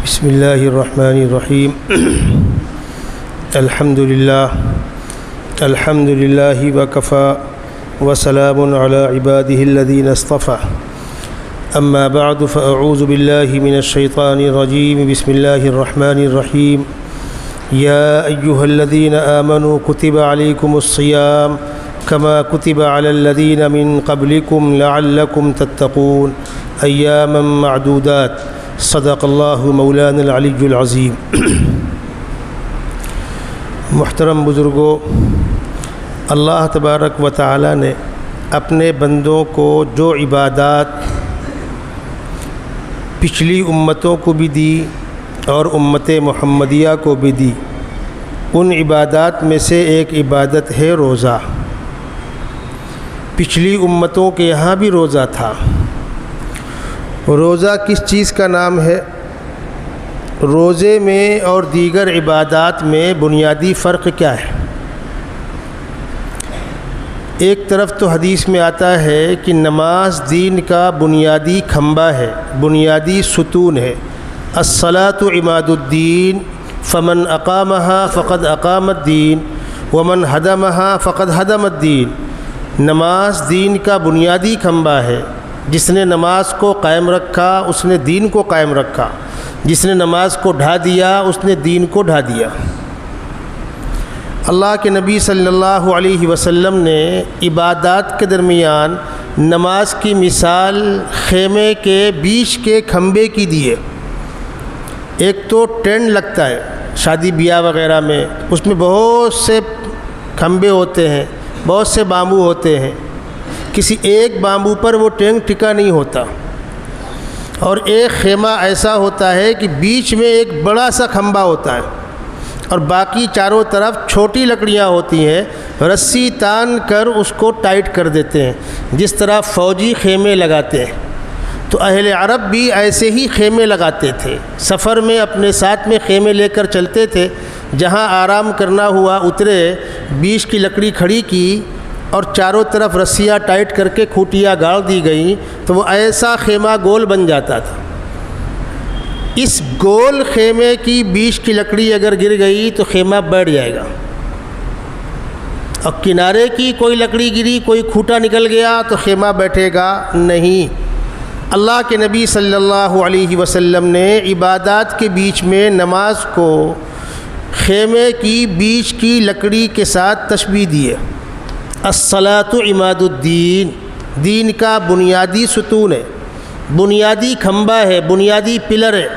بسم اللہ الرحمن الرحیم الحمد للہ وکفی وسلام علی عباده الذین اصطفى اما بعد فاعوذ باللہ من الشیطان الرجیم بسم اللہ الرحمن الرحیم یا ایہا الذین آمنوا کتب علیکم الصیام کما کتب علی الذین من قبلکم لعلکم تتقون ایاما معدودات صدق اللہ مولانا العلی العظیم۔ محترم بزرگوں، اللہ تبارک و تعالی نے اپنے بندوں کو جو عبادات پچھلی امتوں کو بھی دی اور امت محمدیہ کو بھی دی، ان عبادات میں سے ایک عبادت ہے روزہ۔ پچھلی امتوں کے یہاں بھی روزہ تھا۔ روزہ کس چیز کا نام ہے؟ روزے میں اور دیگر عبادات میں بنیادی فرق کیا ہے؟ ایک طرف تو حدیث میں آتا ہے کہ نماز دین کا بنیادی کھمبا ہے، بنیادی ستون ہے۔ الصلاۃ عماد الدین فمن اقامها فقد اقام الدین ومن ہدمها فقد ہدم الدین۔ نماز دین کا بنیادی کھمبا ہے۔ جس نے نماز کو قائم رکھا اس نے دین کو قائم رکھا، جس نے نماز کو ڈھا دیا اس نے دین کو ڈھا دیا۔ اللہ کے نبی صلی اللہ علیہ وسلم نے عبادات کے درمیان نماز کی مثال خیمے کے بیچ کے کھمبے کی دی ہے۔ ایک تو ٹینٹ لگتا ہے شادی بیاہ وغیرہ میں، اس میں بہت سے کھمبے ہوتے ہیں، بہت سے بامبو ہوتے ہیں، کسی ایک بامبو پر وہ ٹینٹ ٹکا نہیں ہوتا، اور ایک خیمہ ایسا ہوتا ہے کہ بیچ میں ایک بڑا سا کھمبا ہوتا ہے اور باقی چاروں طرف چھوٹی لکڑیاں ہوتی ہیں، رسی تان کر اس کو ٹائٹ کر دیتے ہیں، جس طرح فوجی خیمے لگاتے ہیں۔ تو اہل عرب بھی ایسے ہی خیمے لگاتے تھے، سفر میں اپنے ساتھ میں خیمے لے کر چلتے تھے، جہاں آرام کرنا ہوا اترے، بیچ کی لکڑی کھڑی کی اور چاروں طرف رسیاں ٹائٹ کر کے کھوٹیاں گاڑ دی گئیں تو وہ ایسا خیمہ گول بن جاتا تھا۔ اس گول خیمے کی بیچ کی لکڑی اگر گر گئی تو خیمہ بیٹھ جائے گا، اور کنارے کی کوئی لکڑی گری، کوئی کھوٹا نکل گیا تو خیمہ بیٹھے گا نہیں۔ اللہ کے نبی صلی اللہ علیہ وسلم نے عبادات کے بیچ میں نماز کو خیمے کی بیچ کی لکڑی کے ساتھ تشبیہ دی ہے۔ الصلاۃ عماد الدین، دین کا بنیادی ستون ہے، بنیادی کھمبا ہے، بنیادی پلر ہے۔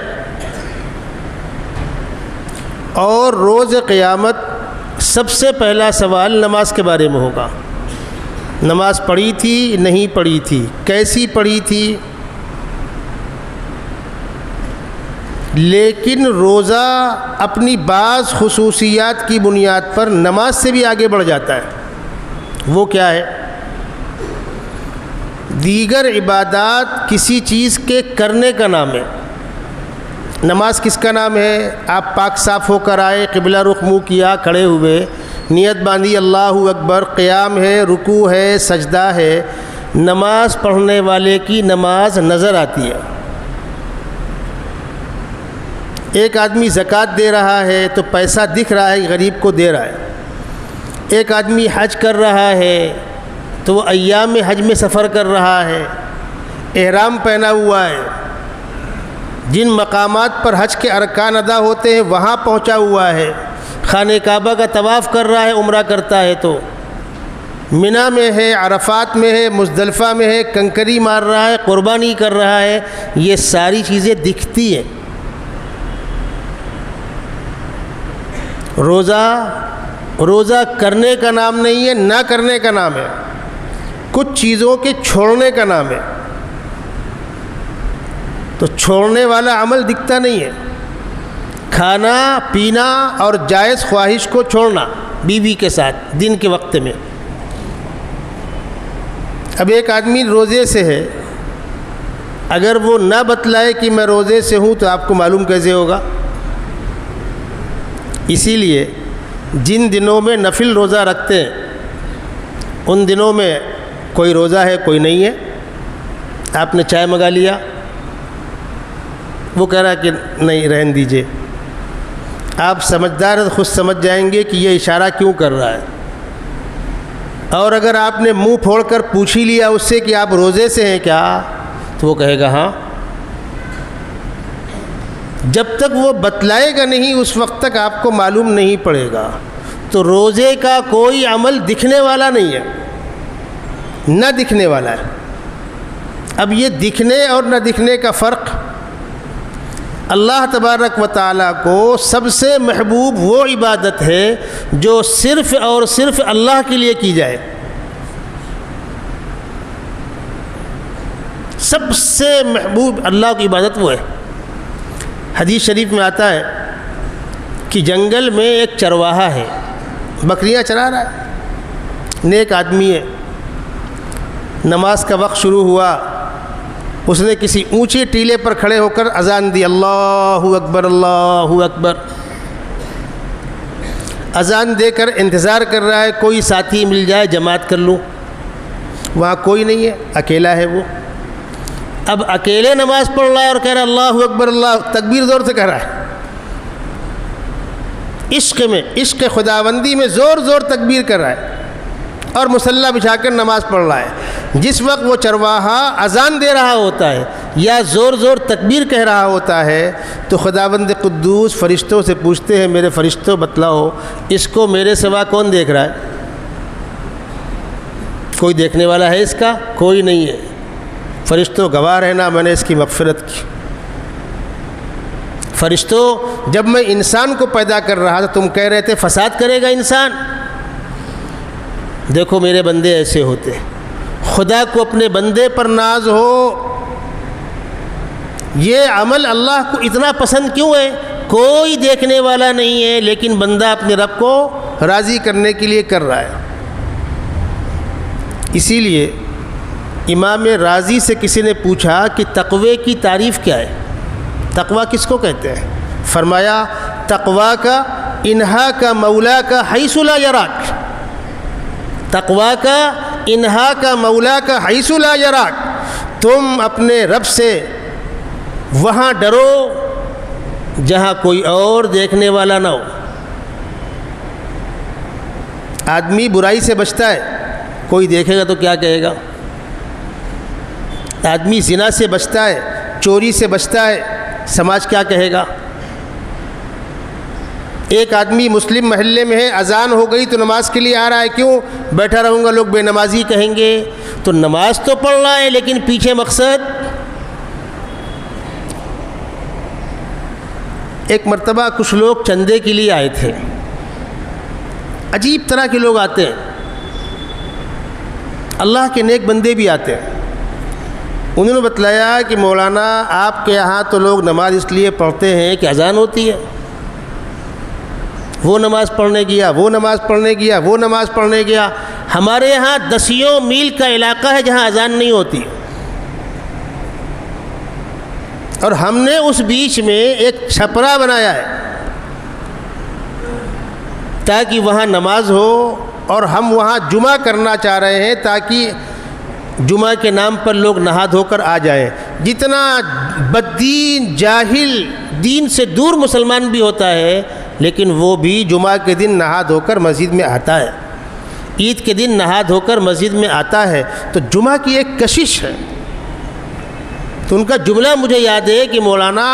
اور روز قیامت سب سے پہلا سوال نماز کے بارے میں ہوگا۔ نماز پڑھی تھی نہیں پڑھی تھی، کیسی پڑھی تھی؟ لیکن روزہ اپنی بعض خصوصیات کی بنیاد پر نماز سے بھی آگے بڑھ جاتا ہے۔ وہ کیا ہے؟ دیگر عبادات کسی چیز کے کرنے کا نام ہے، نماز کس کا نام ہے؟ آپ پاک صاف ہو کر آئے، قبلہ رخ منہ کیا، کھڑے ہوئے، نیت باندھی، اللہ اکبر، قیام ہے، رکوع ہے، سجدہ ہے۔ نماز پڑھنے والے کی نماز نظر آتی ہے۔ ایک آدمی زکوٰۃ دے رہا ہے تو پیسہ دکھ رہا ہے، غریب کو دے رہا ہے۔ ایک آدمی حج کر رہا ہے تو وہ ایام حج میں سفر کر رہا ہے، احرام پہنا ہوا ہے، جن مقامات پر حج کے ارکان ادا ہوتے ہیں وہاں پہنچا ہوا ہے، خانہ کعبہ کا طواف کر رہا ہے، عمرہ کرتا ہے تو منی میں ہے، عرفات میں ہے، مزدلفہ میں ہے، کنکری مار رہا ہے، قربانی کر رہا ہے۔ یہ ساری چیزیں دکھتی ہیں۔ روزہ کرنے کا نام نہیں ہے، نہ کرنے کا نام ہے، کچھ چیزوں کے چھوڑنے کا نام ہے۔ تو چھوڑنے والا عمل دکھتا نہیں ہے، کھانا پینا اور جائز خواہش کو چھوڑنا بیوی کے ساتھ دن کے وقت میں۔ اب ایک آدمی روزے سے ہے، اگر وہ نہ بتلائے کہ میں روزے سے ہوں تو آپ کو معلوم کیسے ہوگا؟ اسی لیے جن دنوں میں نفل روزہ رکھتے ہیں ان دنوں میں کوئی روزہ ہے کوئی نہیں ہے، آپ نے چائے منگا لیا، وہ کہہ رہا ہے کہ نہیں رہن دیجئے. آپ سمجھدار خود سمجھ جائیں گے کہ یہ اشارہ کیوں کر رہا ہے. اور اگر آپ نے منہ پھوڑ کر پوچھ ہی لیا اس سے کہ آپ روزے سے ہیں کیا، تو وہ کہے گا ہاں. جب تک وہ بتلائے گا نہیں اس وقت تک آپ کو معلوم نہیں پڑے گا. تو روزے کا کوئی عمل دکھنے والا نہیں ہے، نہ دکھنے والا ہے. اب یہ دکھنے اور نہ دکھنے کا فرق، اللہ تبارک و تعالیٰ کو سب سے محبوب وہ عبادت ہے جو صرف اور صرف اللہ کے لیے کی جائے. سب سے محبوب اللہ کی عبادت وہ ہے. حدیث شریف میں آتا ہے کہ جنگل میں ایک چرواہا ہے، بکریاں چرا رہا ہے. نیک آدمی ہے. نماز کا وقت شروع ہوا، اس نے کسی اونچے ٹیلے پر کھڑے ہو کر اذان دی، اللہ اکبر اللہ اکبر. اذان دے کر انتظار کر رہا ہے کوئی ساتھی مل جائے جماعت کر لوں. وہاں کوئی نہیں ہے، اکیلا ہے وہ. اب اکیلے نماز پڑھ رہا ہے اور کہہ رہا ہے اللہ اکبر اللہ، تکبیر زور سے کہہ رہا ہے. عشق میں، عشق خداوندی میں زور زور تکبیر کر رہا ہے اور مصلی بچھا کر نماز پڑھ رہا ہے. جس وقت وہ چرواہا اذان دے رہا ہوتا ہے یا زور زور تکبیر کہہ رہا ہوتا ہے تو خداوند قدوس فرشتوں سے پوچھتے ہیں میرے فرشتوں بتلاؤ اس کو میرے سوا کون دیکھ رہا ہے؟ کوئی دیکھنے والا ہے اس کا؟ کوئی نہیں ہے. فرشتوں گواہ رہنا میں نے اس کی مغفرت کی. فرشتوں جب میں انسان کو پیدا کر رہا تھا تم کہہ رہے تھے فساد کرے گا انسان. دیکھو میرے بندے ایسے ہوتے ہیں. خدا کو اپنے بندے پر ناز ہو. یہ عمل اللہ کو اتنا پسند کیوں ہے؟ کوئی دیکھنے والا نہیں ہے لیکن بندہ اپنے رب کو راضی کرنے کے لیے کر رہا ہے. اسی لیے امام رازی سے کسی نے پوچھا کہ تقوی کی تعریف کیا ہے؟ تقوی کس کو کہتے ہیں؟ فرمایا تقوی کا انہا کا مولا کا حیث لا یراک. تقوی کا انہا کا مولا کا حیث لا یراک. تم اپنے رب سے وہاں ڈرو جہاں کوئی اور دیکھنے والا نہ ہو. آدمی برائی سے بچتا ہے، کوئی دیکھے گا تو کیا کہے گا. آدمی زنا سے بچتا ہے، چوری سے بچتا ہے، سماج کیا کہے گا. ایک آدمی مسلم محلے میں ہے، اذان ہو گئی تو نماز کے لیے آ رہا ہے، کیوں بیٹھا رہوں گا لوگ بے نمازی کہیں گے. تو نماز تو پڑھ رہا ہے لیکن پیچھے مقصد. ایک مرتبہ کچھ لوگ چندے کے لیے آئے تھے. عجیب طرح کے لوگ آتے ہیں، اللہ کے نیک بندے بھی آتے ہیں. انہوں نے بتلایا کہ مولانا آپ کے یہاں تو لوگ نماز اس لیے پڑھتے ہیں کہ اذان ہوتی ہے. وہ نماز پڑھنے گیا، وہ نماز پڑھنے گیا، وہ نماز پڑھنے گیا. ہمارے یہاں 10 میل کا علاقہ ہے جہاں اذان نہیں ہوتی، اور ہم نے اس بیچ میں ایک چھپرا بنایا ہے تاکہ وہاں نماز ہو. اور ہم وہاں جمعہ کرنا چاہ رہے ہیں تاکہ جمعہ کے نام پر لوگ نہا دھو کر آ جائیں. جتنا بددین جاہل دین سے دور مسلمان بھی ہوتا ہے لیکن وہ بھی جمعہ کے دن نہا دھو کر مسجد میں آتا ہے، عید کے دن نہا دھو کر مسجد میں آتا ہے. تو جمعہ کی ایک کشش ہے. تو ان کا جملہ مجھے یاد ہے کہ مولانا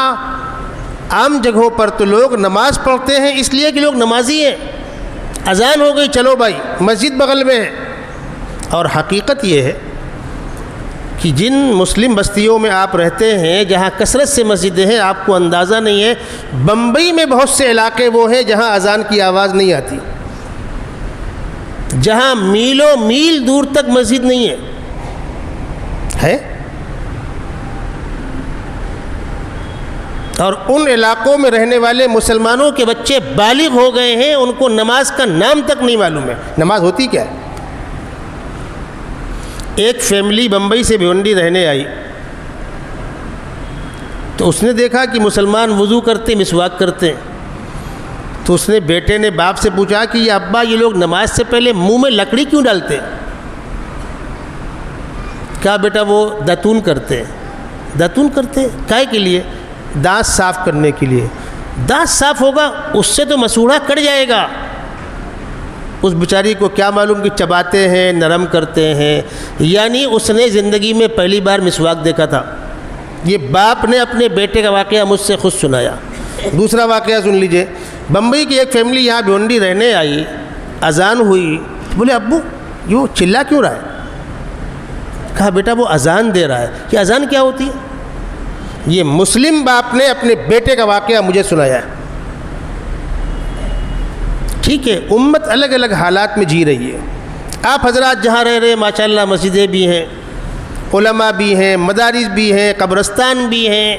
عام جگہوں پر تو لوگ نماز پڑھتے ہیں اس لیے کہ لوگ نمازی ہیں. اذان ہو گئی چلو بھائی مسجد بغل میں ہے. اور حقیقت یہ ہے کہ جن مسلم بستیوں میں آپ رہتے ہیں جہاں کثرت سے مسجدیں ہیں آپ کو اندازہ نہیں ہے. بمبئی میں بہت سے علاقے وہ ہیں جہاں اذان کی آواز نہیں آتی، جہاں میلوں میل دور تک مسجد نہیں ہے. اور ان علاقوں میں رہنے والے مسلمانوں کے بچے بالغ ہو گئے ہیں، ان کو نماز کا نام تک نہیں معلوم ہے. نماز ہوتی کیا ہے؟ ایک فیملی بمبئی سے بھیونڈی رہنے آئی تو اس نے دیکھا کہ مسلمان وضو کرتے مسواک کرتے ہیں. تو اس نے بیٹے نے باپ سے پوچھا کہ یہ ابا یہ لوگ نماز سے پہلے منہ میں لکڑی کیوں ڈالتے ہیں؟ کہا بیٹا وہ داتون کرتے ہیں. داتون کرتے ہیں کائے کے لیے؟ دانت صاف کرنے کے لیے. دانت صاف ہوگا اس سے تو مسوڑھا کٹ جائے گا. اس بیچاری کو کیا معلوم کہ چباتے ہیں نرم کرتے ہیں. یعنی اس نے زندگی میں پہلی بار مسواک دیکھا تھا. یہ باپ نے اپنے بیٹے کا واقعہ مجھ سے خود سنایا. دوسرا واقعہ سن لیجئے. بمبئی کی ایک فیملی یہاں بھیونڈی رہنے آئی. اذان ہوئی. بولے ابو یہ چلا کیوں رہا ہے؟ کہا بیٹا وہ اذان دے رہا ہے. کہ اذان کیا ہوتی ہے؟ یہ مسلم باپ نے اپنے بیٹے کا واقعہ مجھے سنایا ہے. ٹھیک ہے، امت الگ الگ حالات میں جی رہی ہے. آپ حضرات جہاں رہ رہے ہیں ماشاءاللہ مسجدیں بھی ہیں، علماء بھی ہیں، مدارس بھی ہیں، قبرستان بھی ہیں.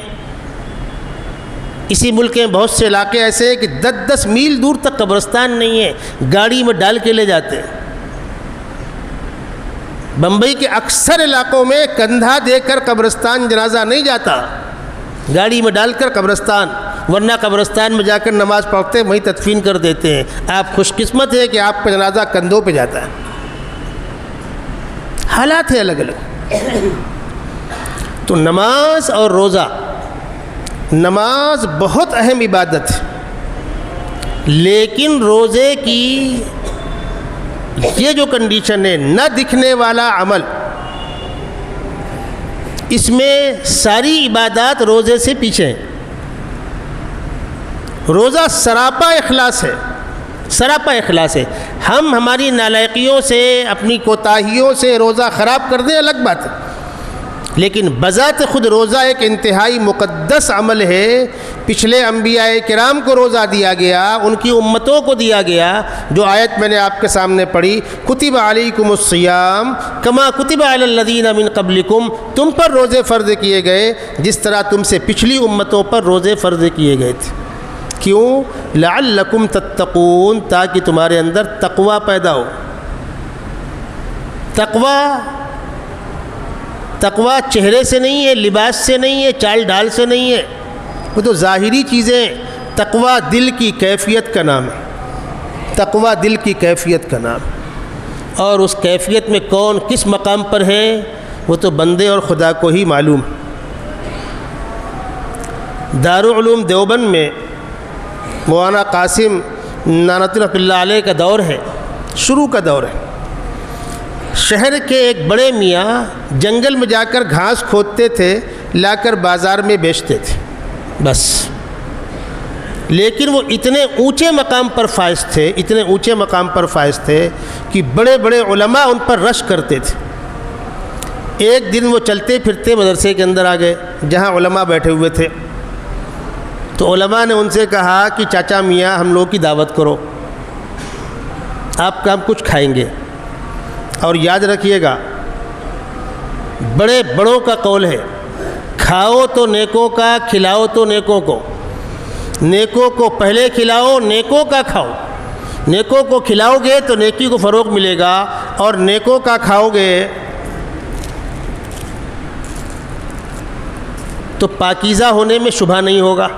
اسی ملک میں بہت سے علاقے ایسے ہیں کہ 10 میل دور تک قبرستان نہیں ہے، گاڑی میں ڈال کے لے جاتے ہیں. بمبئی کے اکثر علاقوں میں کندھا دے کر قبرستان جنازہ نہیں جاتا، گاڑی میں ڈال کر قبرستان، ورنہ قبرستان میں جا کر نماز پڑھتے وہیں تدفین کر دیتے ہیں. آپ خوش قسمت ہے کہ آپ کا جنازہ کندھوں پہ جاتا ہے. حالات ہیں الگ الگ. تو نماز اور روزہ، نماز بہت اہم عبادت ہے، لیکن روزے کی یہ جو کنڈیشن ہے نہ دکھنے والا عمل، اس میں ساری عبادات روزے سے پیچھے ہیں. روزہ سراپا اخلاص ہے، سراپا اخلاص ہے. ہم ہماری نالائقیوں سے، اپنی کوتاہیوں سے روزہ خراب کر دیں الگ بات ہے، لیکن بذات خود روزہ ایک انتہائی مقدس عمل ہے. پچھلے انبیاء کرام کو روزہ دیا گیا، ان کی امتوں کو دیا گیا. جو آیت میں نے آپ کے سامنے پڑھی، کتب علیکم الصیام کما کتب علی الذین من قبلکم، تم پر روزے فرض کیے گئے جس طرح تم سے پچھلی امتوں پر روزے فرض کیے گئے تھے. کیوں؟ لعلکم تتقون، تاکہ تمہارے اندر تقوی پیدا ہو. تقوی چہرے سے نہیں ہے، لباس سے نہیں ہے، چال ڈال سے نہیں ہے، وہ تو ظاہری چیزیں. تقوی دل کی کیفیت کا نام ہے. تقوی دل کی کیفیت کا نام، اور اس کیفیت میں کون کس مقام پر ہے وہ تو بندے اور خدا کو ہی معلوم. دارالعلوم دیوبند میں مولانا قاسم نانوتوی رحمۃ اللہ علیہ کا دور ہے، شروع کا دور ہے. شہر کے ایک بڑے میاں جنگل میں جا کر گھاس کھودتے تھے، لا کر بازار میں بیچتے تھے بس. لیکن وہ اتنے اونچے مقام پر فائز تھے، اتنے اونچے مقام پر فائز تھے کہ بڑے بڑے علماء ان پر رش کرتے تھے. ایک دن وہ چلتے پھرتے مدرسے کے اندر آ گئے جہاں علماء بیٹھے ہوئے تھے. تو علماء نے ان سے کہا کہ چاچا میاں ہم لوگ کی دعوت کرو، آپ کا ہم کچھ کھائیں گے. اور یاد رکھیے گا بڑے بڑوں کا قول ہے، کھاؤ تو نیکوں کا، کھلاؤ تو نیکوں کو. نیکوں کو پہلے کھلاؤ، نیکوں کا کھاؤ. نیکوں کو کھلاؤ گے تو نیکی کو فروغ ملے گا، اور نیکوں کا کھاؤ گے تو پاکیزہ ہونے میں شبہ نہیں ہوگا.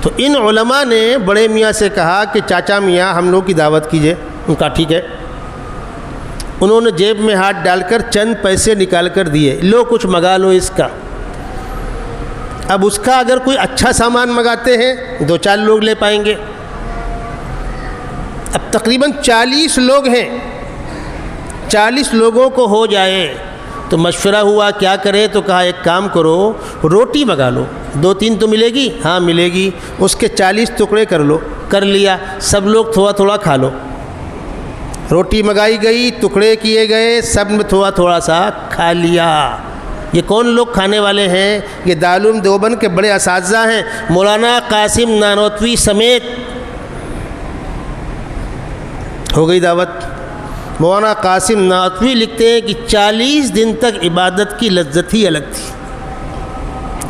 تو ان علماء نے بڑے میاں سے کہا کہ چاچا میاں ہم لوگ کی دعوت کیجئے. ان کا ٹھیک ہے. انہوں نے جیب میں ہاتھ ڈال کر چند پیسے نکال کر دیے، لو کچھ منگا لو اس کا. اب اس کا اگر کوئی اچھا سامان منگاتے ہیں 2-4 لوگ لے پائیں گے. اب تقریباً 40 لوگ ہیں، 40 لوگوں کو ہو جائے تو مشورہ ہوا کیا کرے. تو کہا ایک کام کرو، روٹی منگا لو، 2-3 تو ملے گی. ہاں ملے گی. اس کے 40 ٹکڑے کر لو. کر لیا. سب لوگ تھوڑا تھوڑا کھا لو. روٹی منگائی گئی، ٹکڑے کیے گئے، سب میں تھوڑا تھوڑا سا کھا لیا. یہ کون لوگ کھانے والے ہیں؟ یہ دارالعلوم دیوبند کے بڑے اساتذہ ہیں، مولانا قاسم نانوتوی سمیت. ہو گئی دعوت. مولانا قاسم نانوتوی لکھتے ہیں کہ 40 دن تک عبادت کی لذت ہی الگ تھی.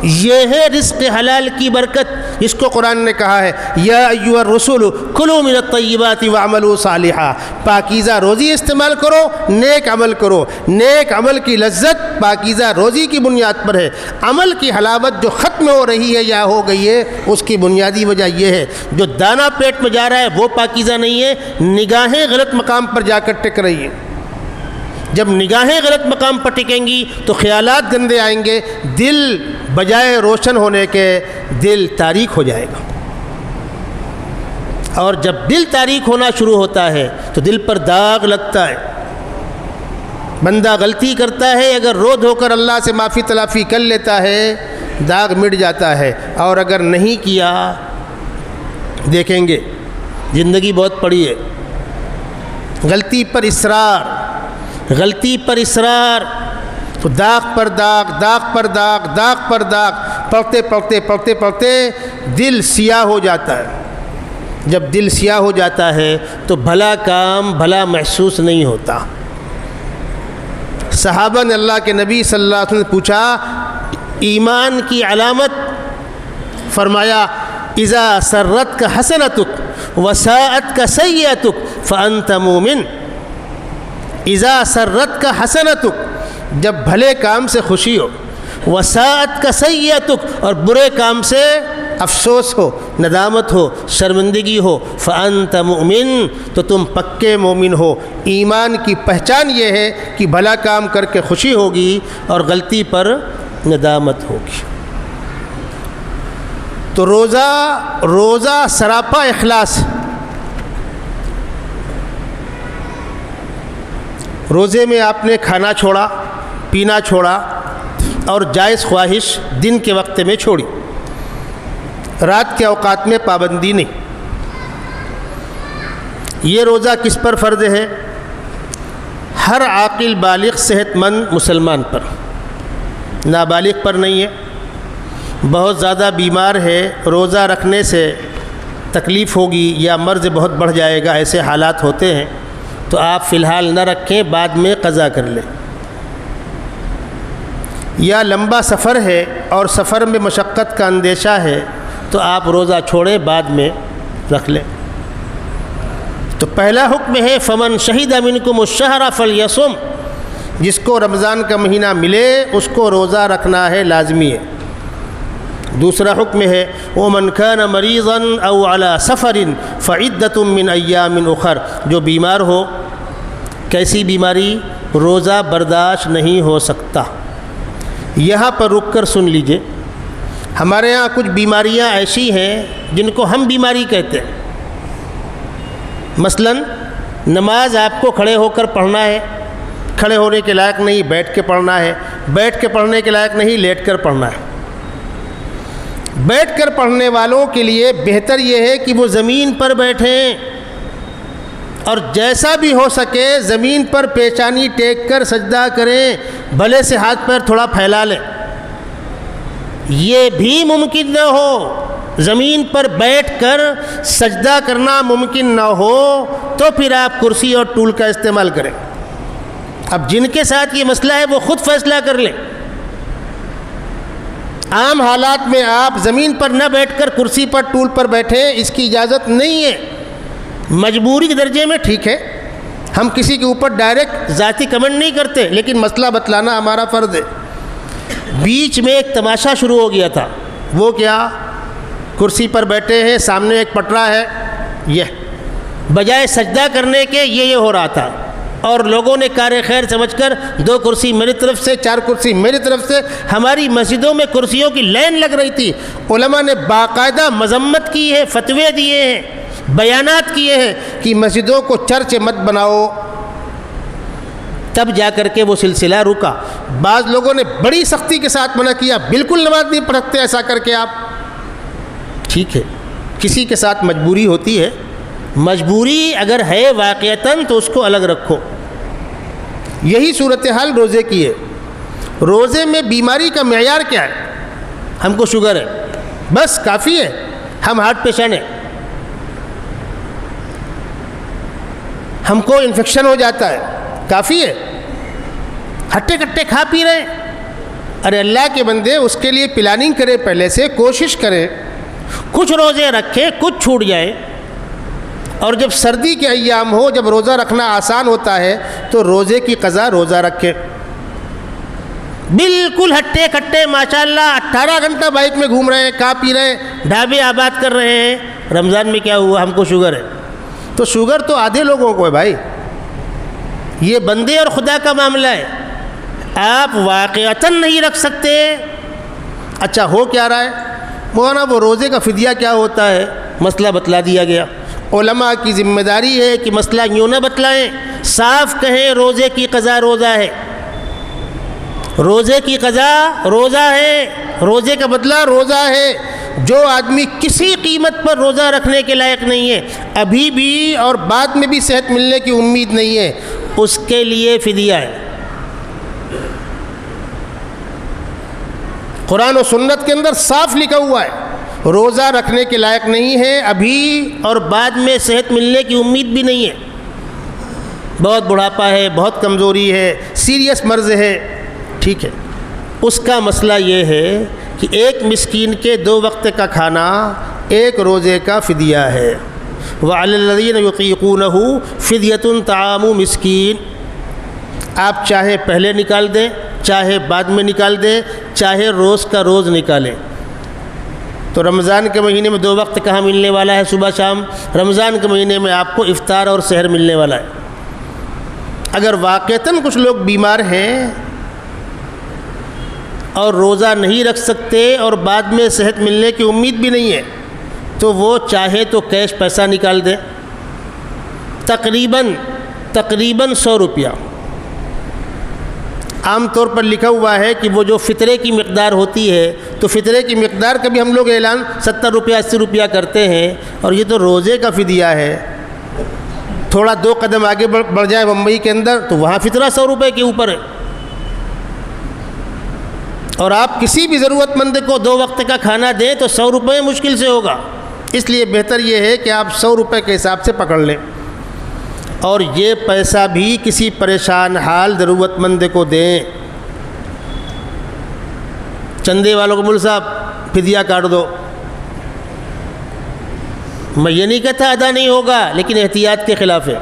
یہ ہے رزق حلال کی برکت، جس کو قرآن نے کہا ہے یا ایھا الرسول کلوا من الطیبات واعملوا صالحا. پاکیزہ روزی استعمال کرو، نیک عمل کرو. نیک عمل کی لذت پاکیزہ روزی کی بنیاد پر ہے. عمل کی حلاوت جو ختم ہو رہی ہے یا ہو گئی ہے، اس کی بنیادی وجہ یہ ہے جو دانہ پیٹ میں جا رہا ہے وہ پاکیزہ نہیں ہے، نگاہیں غلط مقام پر جا کر ٹک رہی ہیں. جب نگاہیں غلط مقام پر ٹکیں گی تو خیالات گندے آئیں گے، دل بجائے روشن ہونے کے دل تاریک ہو جائے گا، اور جب دل تاریک ہونا شروع ہوتا ہے تو دل پر داغ لگتا ہے۔ بندہ غلطی کرتا ہے، اگر رو دھو کر اللہ سے معافی تلافی کر لیتا ہے داغ مٹ جاتا ہے، اور اگر نہیں کیا دیکھیں گے زندگی بہت پڑی ہے، غلطی پر اصرار تو داغ پر داغ، داغ پر داغ، داغ پر داغ، پڑھتے دل سیاہ ہو جاتا ہے۔ جب دل سیاہ ہو جاتا ہے تو بھلا کام بھلا محسوس نہیں ہوتا۔ صحابہ نے اللہ کے نبی صلی اللہ علیہ وسلم نے پوچھا ایمان کی علامت، فرمایا اذا سرتک حسنتک وساءتک سیئتک فانت مومن۔ اذا سرتک حسنتک، جب بھلے کام سے خوشی ہو، وساءتک سیئتک، اور برے کام سے افسوس ہو، ندامت ہو، شرمندگی ہو، فانت مؤمن، تو تم پکے مومن ہو۔ ایمان کی پہچان یہ ہے کہ بھلا کام کر کے خوشی ہوگی اور غلطی پر ندامت ہوگی۔ تو روزہ سراپا اخلاص۔ روزے میں آپ نے کھانا چھوڑا، پینا چھوڑا، اور جائز خواہش دن کے وقت میں چھوڑی، رات کے اوقات میں پابندی نہیں۔ یہ روزہ کس پر فرض ہے؟ ہر عاقل بالغ صحت مند مسلمان پر، نابالغ پر نہیں ہے۔ بہت زیادہ بیمار ہے، روزہ رکھنے سے تکلیف ہوگی یا مرض بہت بڑھ جائے گا، ایسے حالات ہوتے ہیں، تو آپ فی الحال نہ رکھیں، بعد میں قضا کر لیں۔ یا لمبا سفر ہے اور سفر میں مشقت کا اندیشہ ہے تو آپ روزہ چھوڑیں، بعد میں رکھ لیں۔ تو پہلا حکم ہے فمن شہد منکم الشہر فلیصم، جس کو رمضان کا مہینہ ملے اس کو روزہ رکھنا ہے، لازمی ہے۔ دوسرا حکم ہے ومن کان مریضا او علی سفر فعدۃ من ایام اخر، جو بیمار ہو، کیسی بیماری؟ روزہ برداشت نہیں ہو سکتا۔ یہاں پر رک کر سن لیجئے، ہمارے ہاں کچھ بیماریاں ایسی ہیں جن کو ہم بیماری کہتے ہیں۔ مثلا نماز آپ کو کھڑے ہو کر پڑھنا ہے، کھڑے ہونے کے لائق نہیں، بیٹھ کے پڑھنا ہے، بیٹھ کے پڑھنے کے لائق نہیں، لیٹ کر پڑھنا ہے۔ بیٹھ کر پڑھنے والوں کے لیے بہتر یہ ہے کہ وہ زمین پر بیٹھیں، اور جیسا بھی ہو سکے زمین پر پیشانی ٹیک کر سجدہ کریں، بھلے سے ہاتھ پیر تھوڑا پھیلا لیں۔ یہ بھی ممکن نہ ہو، زمین پر بیٹھ کر سجدہ کرنا ممکن نہ ہو، تو پھر آپ کرسی اور ٹول کا استعمال کریں۔ اب جن کے ساتھ یہ مسئلہ ہے وہ خود فیصلہ کر لیں۔ عام حالات میں آپ زمین پر نہ بیٹھ کر کرسی پر ٹول پر بیٹھیں، اس کی اجازت نہیں ہے۔ مجبوری کے درجے میں ٹھیک ہے، ہم کسی کے اوپر ڈائریکٹ ذاتی کمنٹ نہیں کرتے، لیکن مسئلہ بتلانا ہمارا فرض ہے۔ بیچ میں ایک تماشا شروع ہو گیا تھا، وہ کیا؟ کرسی پر بیٹھے ہیں، سامنے ایک پٹرا ہے، یہ بجائے سجدہ کرنے کے یہ ہو رہا تھا، اور لوگوں نے کار خیر سمجھ کر 2 کرسی میری طرف سے، 4 کرسی میری طرف سے، ہماری مسجدوں میں کرسیوں کی لائن لگ رہی تھی۔ علماء نے باقاعدہ مذمت کی ہے، فتوے دیے ہیں، بیانات کیے ہیں کہ مسجدوں کو چرچ مت بناؤ، تب جا کر کے وہ سلسلہ رکا۔ بعض لوگوں نے بڑی سختی کے ساتھ منع کیا، بالکل نماز نہیں پڑھ سکتے ایسا کر کے آپ۔ ٹھیک ہے، کسی کے ساتھ مجبوری ہوتی ہے، مجبوری اگر ہے واقعتاً تو اس کو الگ رکھو۔ یہی صورتحال روزے کی ہے۔ روزے میں بیماری کا معیار کیا ہے؟ ہم کو شوگر ہے، بس کافی ہے، ہم ہارٹ پیشنٹ ہیں، ہم کو انفیکشن ہو جاتا ہے، کافی ہے، ہٹے کٹے کھا پی رہے ہیں۔ ارے اللہ کے بندے، اس کے لیے پلاننگ کریں، پہلے سے کوشش کریں، کچھ روزے رکھیں، کچھ چھوٹ جائے۔ اور جب سردی کے ایام ہو، جب روزہ رکھنا آسان ہوتا ہے تو روزے کی قضا روزہ رکھیں۔ بالکل ہٹے کٹے ماشاءاللہ 18 گھنٹہ بائک میں گھوم رہے ہیں، کھا پی رہے ہیں، ڈھابے آباد کر رہے ہیں، رمضان میں کیا ہوا؟ ہم کو شوگر ہے۔ تو شوگر تو آدھے لوگوں کو ہے بھائی، یہ بندے اور خدا کا معاملہ ہے، آپ واقعتاً نہیں رکھ سکتے۔ اچھا ہو کیا رہا ہے مولانا؟ وہ روزے کا فدیہ کیا ہوتا ہے؟ مسئلہ بتلا دیا گیا۔ علماء کی ذمہ داری ہے کہ مسئلہ یوں نہ بتلائیں، صاف کہیں روزے کی قضا روزہ ہے، روزے کی قضا روزہ ہے، روزے کا بدلہ روزہ ہے۔ جو آدمی کسی قیمت پر روزہ رکھنے کے لائق نہیں ہے، ابھی بھی اور بعد میں بھی صحت ملنے کی امید نہیں ہے، اس کے لیے فدیہ ہے۔ قرآن و سنت کے اندر صاف لکھا ہوا ہے، روزہ رکھنے کے لائق نہیں ہے ابھی اور بعد میں صحت ملنے کی امید بھی نہیں ہے، بہت بڑھاپا ہے، بہت کمزوری ہے، سیریس مرض ہے، ٹھیک ہے۔ اس کا مسئلہ یہ ہے کہ ایک مسکین کے 2 وقت کا کھانا ایک روزے کا فدیہ ہے۔ وَعَلَى الَّذِينَ يُطِيقُونَهُ فِدْيَةٌ طَعَامُ مِسْكِين، آپ چاہے پہلے نکال دیں، چاہے بعد میں نکال دیں، چاہے روز کا روز نکالیں۔ تو رمضان کے مہینے میں 2 وقت کہاں ملنے والا ہے؟ صبح شام۔ رمضان کے مہینے میں آپ کو افطار اور سحر ملنے والا ہے۔ اگر واقعتاً کچھ لوگ بیمار ہیں اور روزہ نہیں رکھ سکتے اور بعد میں صحت ملنے کی امید بھی نہیں ہے، تو وہ چاہے تو کیش پیسہ نکال دیں، تقریباً 100 روپیہ۔ عام طور پر لکھا ہوا ہے کہ وہ جو فطرے کی مقدار ہوتی ہے، تو فطرے کی مقدار کا بھی ہم لوگ اعلان 70 روپیہ 80 روپیہ کرتے ہیں، اور یہ تو روزے کا فدیہ ہے۔ تھوڑا 2 قدم آگے بڑھ جائے ممبئی کے اندر تو وہاں فطرہ 100 روپے کے اوپر ہے، اور آپ کسی بھی ضرورت مند کو 2 وقت کا کھانا دیں تو 100 روپے مشکل سے ہوگا۔ اس لیے بہتر یہ ہے کہ آپ 100 روپے کے حساب سے پکڑ لیں، اور یہ پیسہ بھی کسی پریشان حال ضرورت مند کو دیں۔ چندے والوں کو مول صاحب فدیہ کاٹ دو، میں یہ نہیں کہتا ادا نہیں ہوگا، لیکن احتیاط کے خلاف ہے۔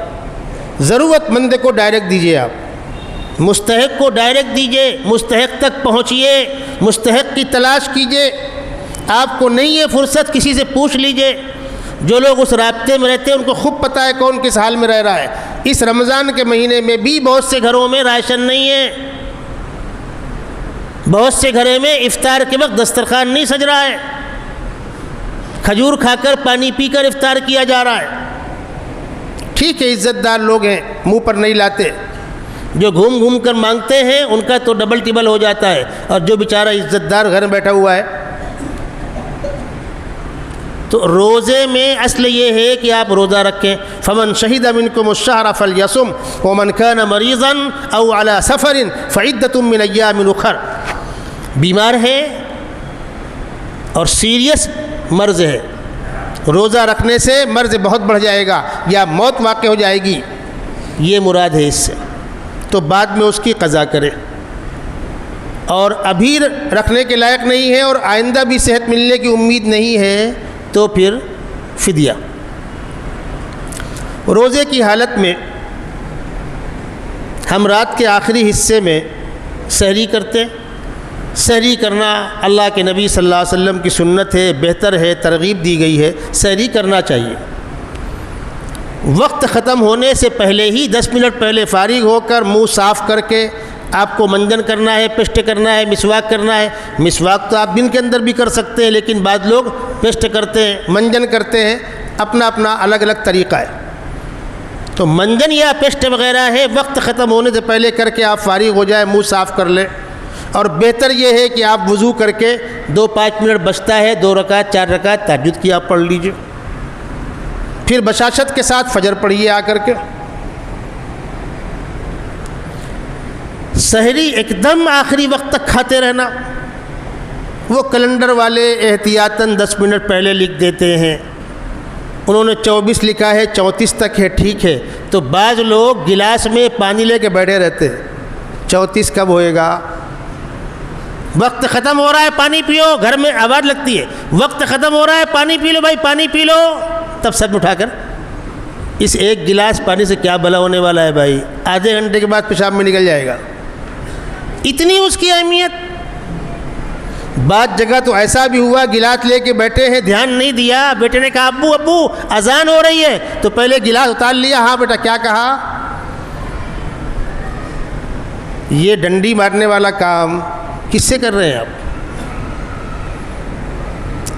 ضرورت مند کو ڈائریکٹ دیجیے، آپ مستحق کو ڈائریکٹ دیجیے، مستحق تک پہنچیے، مستحق کی تلاش کیجیے۔ آپ کو نہیں ہے فرصت، کسی سے پوچھ لیجیے۔ جو لوگ اس رابطے میں رہتے ہیں ان کو خوب پتہ ہے کون کس حال میں رہ رہا ہے۔ اس رمضان کے مہینے میں بھی بہت سے گھروں میں راشن نہیں ہے، بہت سے گھروں میں افطار کے وقت دسترخوان نہیں سج رہا ہے، کھجور کھا کر پانی پی کر افطار کیا جا رہا ہے۔ ٹھیک ہے، عزت دار لوگ ہیں، منہ پر نہیں لاتے، جو گھوم گھوم کر مانگتے ہیں ان کا تو ڈبل ٹبل ہو جاتا ہے، اور جو بیچارہ عزت دار گھر میں بیٹھا ہوا ہے۔ تو روزے میں اصل یہ ہے کہ آپ روزہ رکھیں۔ فمن شہد منکم الشہر فلیصم ومن کان مریضا او علی سفر فعدۃ من ایام اخر۔ بیمار ہے اور سیریس مرض ہے، روزہ رکھنے سے مرض بہت بڑھ جائے گا یا موت واقع ہو جائے گی، یہ مراد ہے اس سے، تو بعد میں اس کی قضا کرے۔ اور ابھی رکھنے کے لائق نہیں ہے اور آئندہ بھی صحت ملنے کی امید نہیں ہے تو پھر فدیہ۔ روزے کی حالت میں ہم رات کے آخری حصے میں سحری کرتے ہیں۔ سحری کرنا اللہ کے نبی صلی اللہ علیہ وسلم کی سنت ہے، بہتر ہے، ترغیب دی گئی ہے، سحری کرنا چاہیے۔ وقت ختم ہونے سے پہلے ہی 10 منٹ پہلے فارغ ہو کر منہ صاف کر کے آپ کو منجن کرنا ہے، پیسٹ کرنا ہے، مسواک کرنا ہے۔ مسواک تو آپ دن کے اندر بھی کر سکتے ہیں، لیکن بعض لوگ پیسٹ کرتے ہیں، منجن کرتے ہیں، اپنا اپنا الگ الگ طریقہ ہے۔ تو منجن یا پیسٹ وغیرہ ہے، وقت ختم ہونے سے پہلے کر کے آپ فارغ ہو جائیں، منہ صاف کر لیں۔ اور بہتر یہ ہے کہ آپ وضو کر کے 2-5 منٹ بچتا ہے، 2 رکعت 4 رکعت تہجد کی آپ پڑھ لیجئے، پھر بشاشت کے ساتھ فجر پڑھیے آ کر کے۔ سحری ایک دم آخری وقت تک کھاتے رہنا، وہ کیلنڈر والے احتیاطاً 10 منٹ پہلے لکھ دیتے ہیں، انہوں نے 24 لکھا ہے، 34 تک ہے، ٹھیک ہے، تو بعض لوگ گلاس میں پانی لے کے بیٹھے رہتے ہیں، 34 کب ہوئے گا؟ وقت ختم ہو رہا ہے، پانی پیو، گھر میں آواز لگتی ہے، وقت ختم ہو رہا ہے، پانی پی لو بھائی، پانی پی لو، تب سر اٹھا کر اس ایک گلاس پانی سے کیا بھلا ہونے والا ہے بھائی، آدھے گھنٹے کے بعد پیشاب میں نکل جائے گا، اتنی اس کی اہمیت۔ بعض جگہ تو ایسا بھی ہوا، گلاس لے کے بیٹھے ہیں، دھیان نہیں دیا، بیٹے نے کہا ابو ابو اذان ہو رہی ہے، تو پہلے گلاس اتار لیا، ہاں بیٹا کیا کہا؟ یہ ڈنڈی مارنے والا کام کس سے کر رہے ہیں آپ؟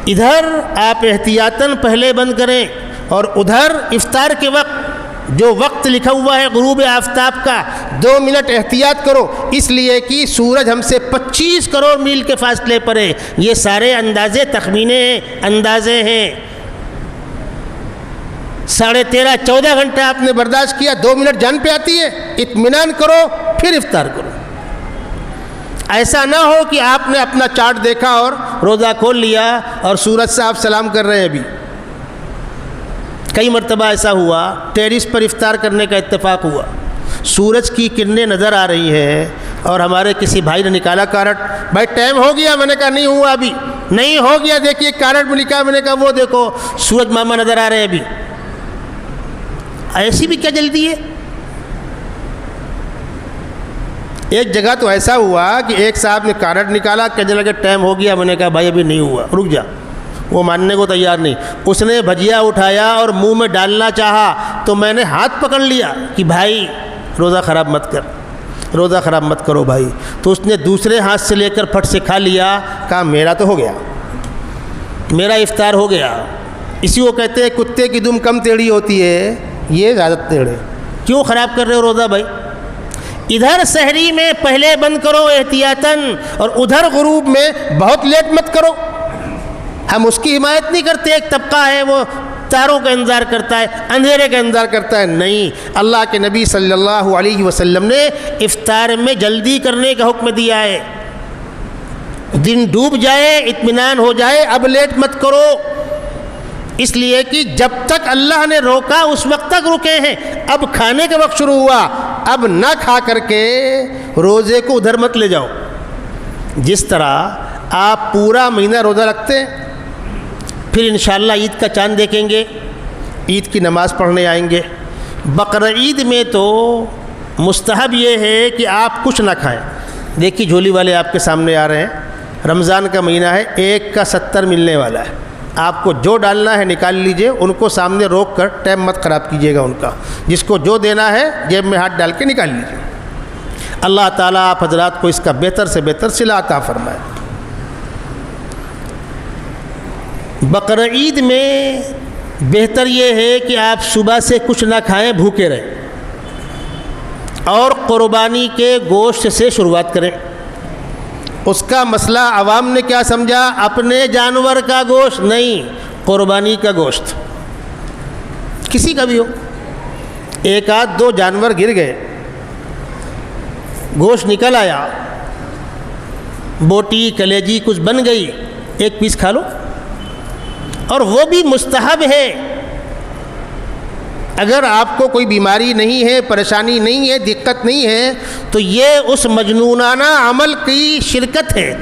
ادھر آپ احتیاطاً پہلے بند کریں اور ادھر افطار کے وقت جو وقت لکھا ہوا ہے غروب آفتاب کا 2 منٹ احتیاط کرو، اس لیے کہ سورج ہم سے 25 کروڑ میل کے فاصلے پر ہے۔ یہ سارے اندازے تخمینے ہیں، اندازے ہیں۔ 13.5 14 گھنٹہ آپ نے برداشت کیا، 2 منٹ جان پہ آتی ہے، اطمینان کرو پھر افطار کرو۔ ایسا نہ ہو کہ آپ نے اپنا چارٹ دیکھا اور روزہ کھول لیا اور سورج سے آپ سلام کر رہے ہیں۔ ابھی کئی مرتبہ ایسا ہوا، ٹیرس پر افطار کرنے کا اتفاق ہوا، سورج کی کرنیں نظر آ رہی ہیں اور ہمارے کسی بھائی نے نکالا کارڈ، بھائی ٹائم ہو گیا، میں نے کہا نہیں ہوا ابھی، نہیں ہو گیا، دیکھیے کارڈ میں لکھا، میں نے کہا وہ دیکھو سورج ماما نظر آ رہے ہیں ابھی۔ ایسی بھی کیا جلدی ہے؟ ایک جگہ تو ایسا ہوا کہ ایک صاحب نے کارڈ نکالا، کہنے لگے ٹائم ہو گیا، میں نے کہا بھائی ابھی نہیں ہوا، رک جا، وہ ماننے کو تیار نہیں۔ اس نے بھجیا اٹھایا اور منہ میں ڈالنا چاہا تو میں نے ہاتھ پکڑ لیا کہ بھائی روزہ خراب مت کر، روزہ خراب مت کرو بھائی۔ تو اس نے دوسرے ہاتھ سے لے کر پھٹ سے کھا لیا، کہا میرا تو ہو گیا، میرا افطار ہو گیا۔ اسی کو کہتے ہیں کتے کی دم کم ٹیڑھی ہوتی ہے، یہ زیادہ ٹیڑھے۔ کیوں خراب کر رہے ہو روزہ بھائی؟ ادھر سحری میں پہلے بند کرو احتیاطاً، اور ادھر غروب میں بہت لیٹ مت کرو۔ ہم اس کی حمایت نہیں کرتے، ایک طبقہ ہے وہ تاروں کا انتظار کرتا ہے، اندھیرے کا انتظار کرتا ہے، نہیں۔ اللہ کے نبی صلی اللہ علیہ وسلم نے افطار میں جلدی کرنے کا حکم دیا ہے۔ دن ڈوب جائے، اطمینان ہو جائے، اب لیٹ مت کرو، اس لیے کہ جب تک اللہ نے روکا اس وقت تک رکے ہیں۔ اب کھانے کا وقت شروع ہوا، اب نہ کھا کر کے روزے کو ادھر مت لے جاؤ۔ جس طرح آپ پورا مہینہ روزہ رکھتے ہیں، پھر انشاءاللہ عید کا چاند دیکھیں گے، عید کی نماز پڑھنے آئیں گے۔ بقرعید میں تو مستحب یہ ہے کہ آپ کچھ نہ کھائیں۔ دیکھیے جھولی والے آپ کے سامنے آ رہے ہیں، رمضان کا مہینہ ہے، 1 کا 70 ملنے والا ہے، آپ کو جو ڈالنا ہے نکال لیجئے، ان کو سامنے روک کر ٹائم مت خراب کیجیے گا ان کا، جس کو جو دینا ہے جیب میں ہاتھ ڈال کے نکال لیجیے۔ اللہ تعالیٰ آپ حضرات کو اس کا بہتر سے بہتر صلہ عطا فرمائے۔ بقرعید میں بہتر یہ ہے کہ آپ صبح سے کچھ نہ کھائیں، بھوکے رہیں، اور قربانی کے گوشت سے شروعات کریں۔ اس کا مسئلہ عوام نے کیا سمجھا، اپنے جانور کا گوشت نہیں، قربانی کا گوشت، کسی کا بھی ہو۔ 1 آدھ 2 جانور گر گئے، گوشت نکل آیا، بوٹی کلیجی کچھ بن گئی، 1 پیس کھا لو، اور وہ بھی مستحب ہے۔ اگر آپ کو کوئی بیماری نہیں ہے، پریشانی نہیں ہے، دقت نہیں ہے، تو یہ اس مجنونانہ عمل کی شرکت ہے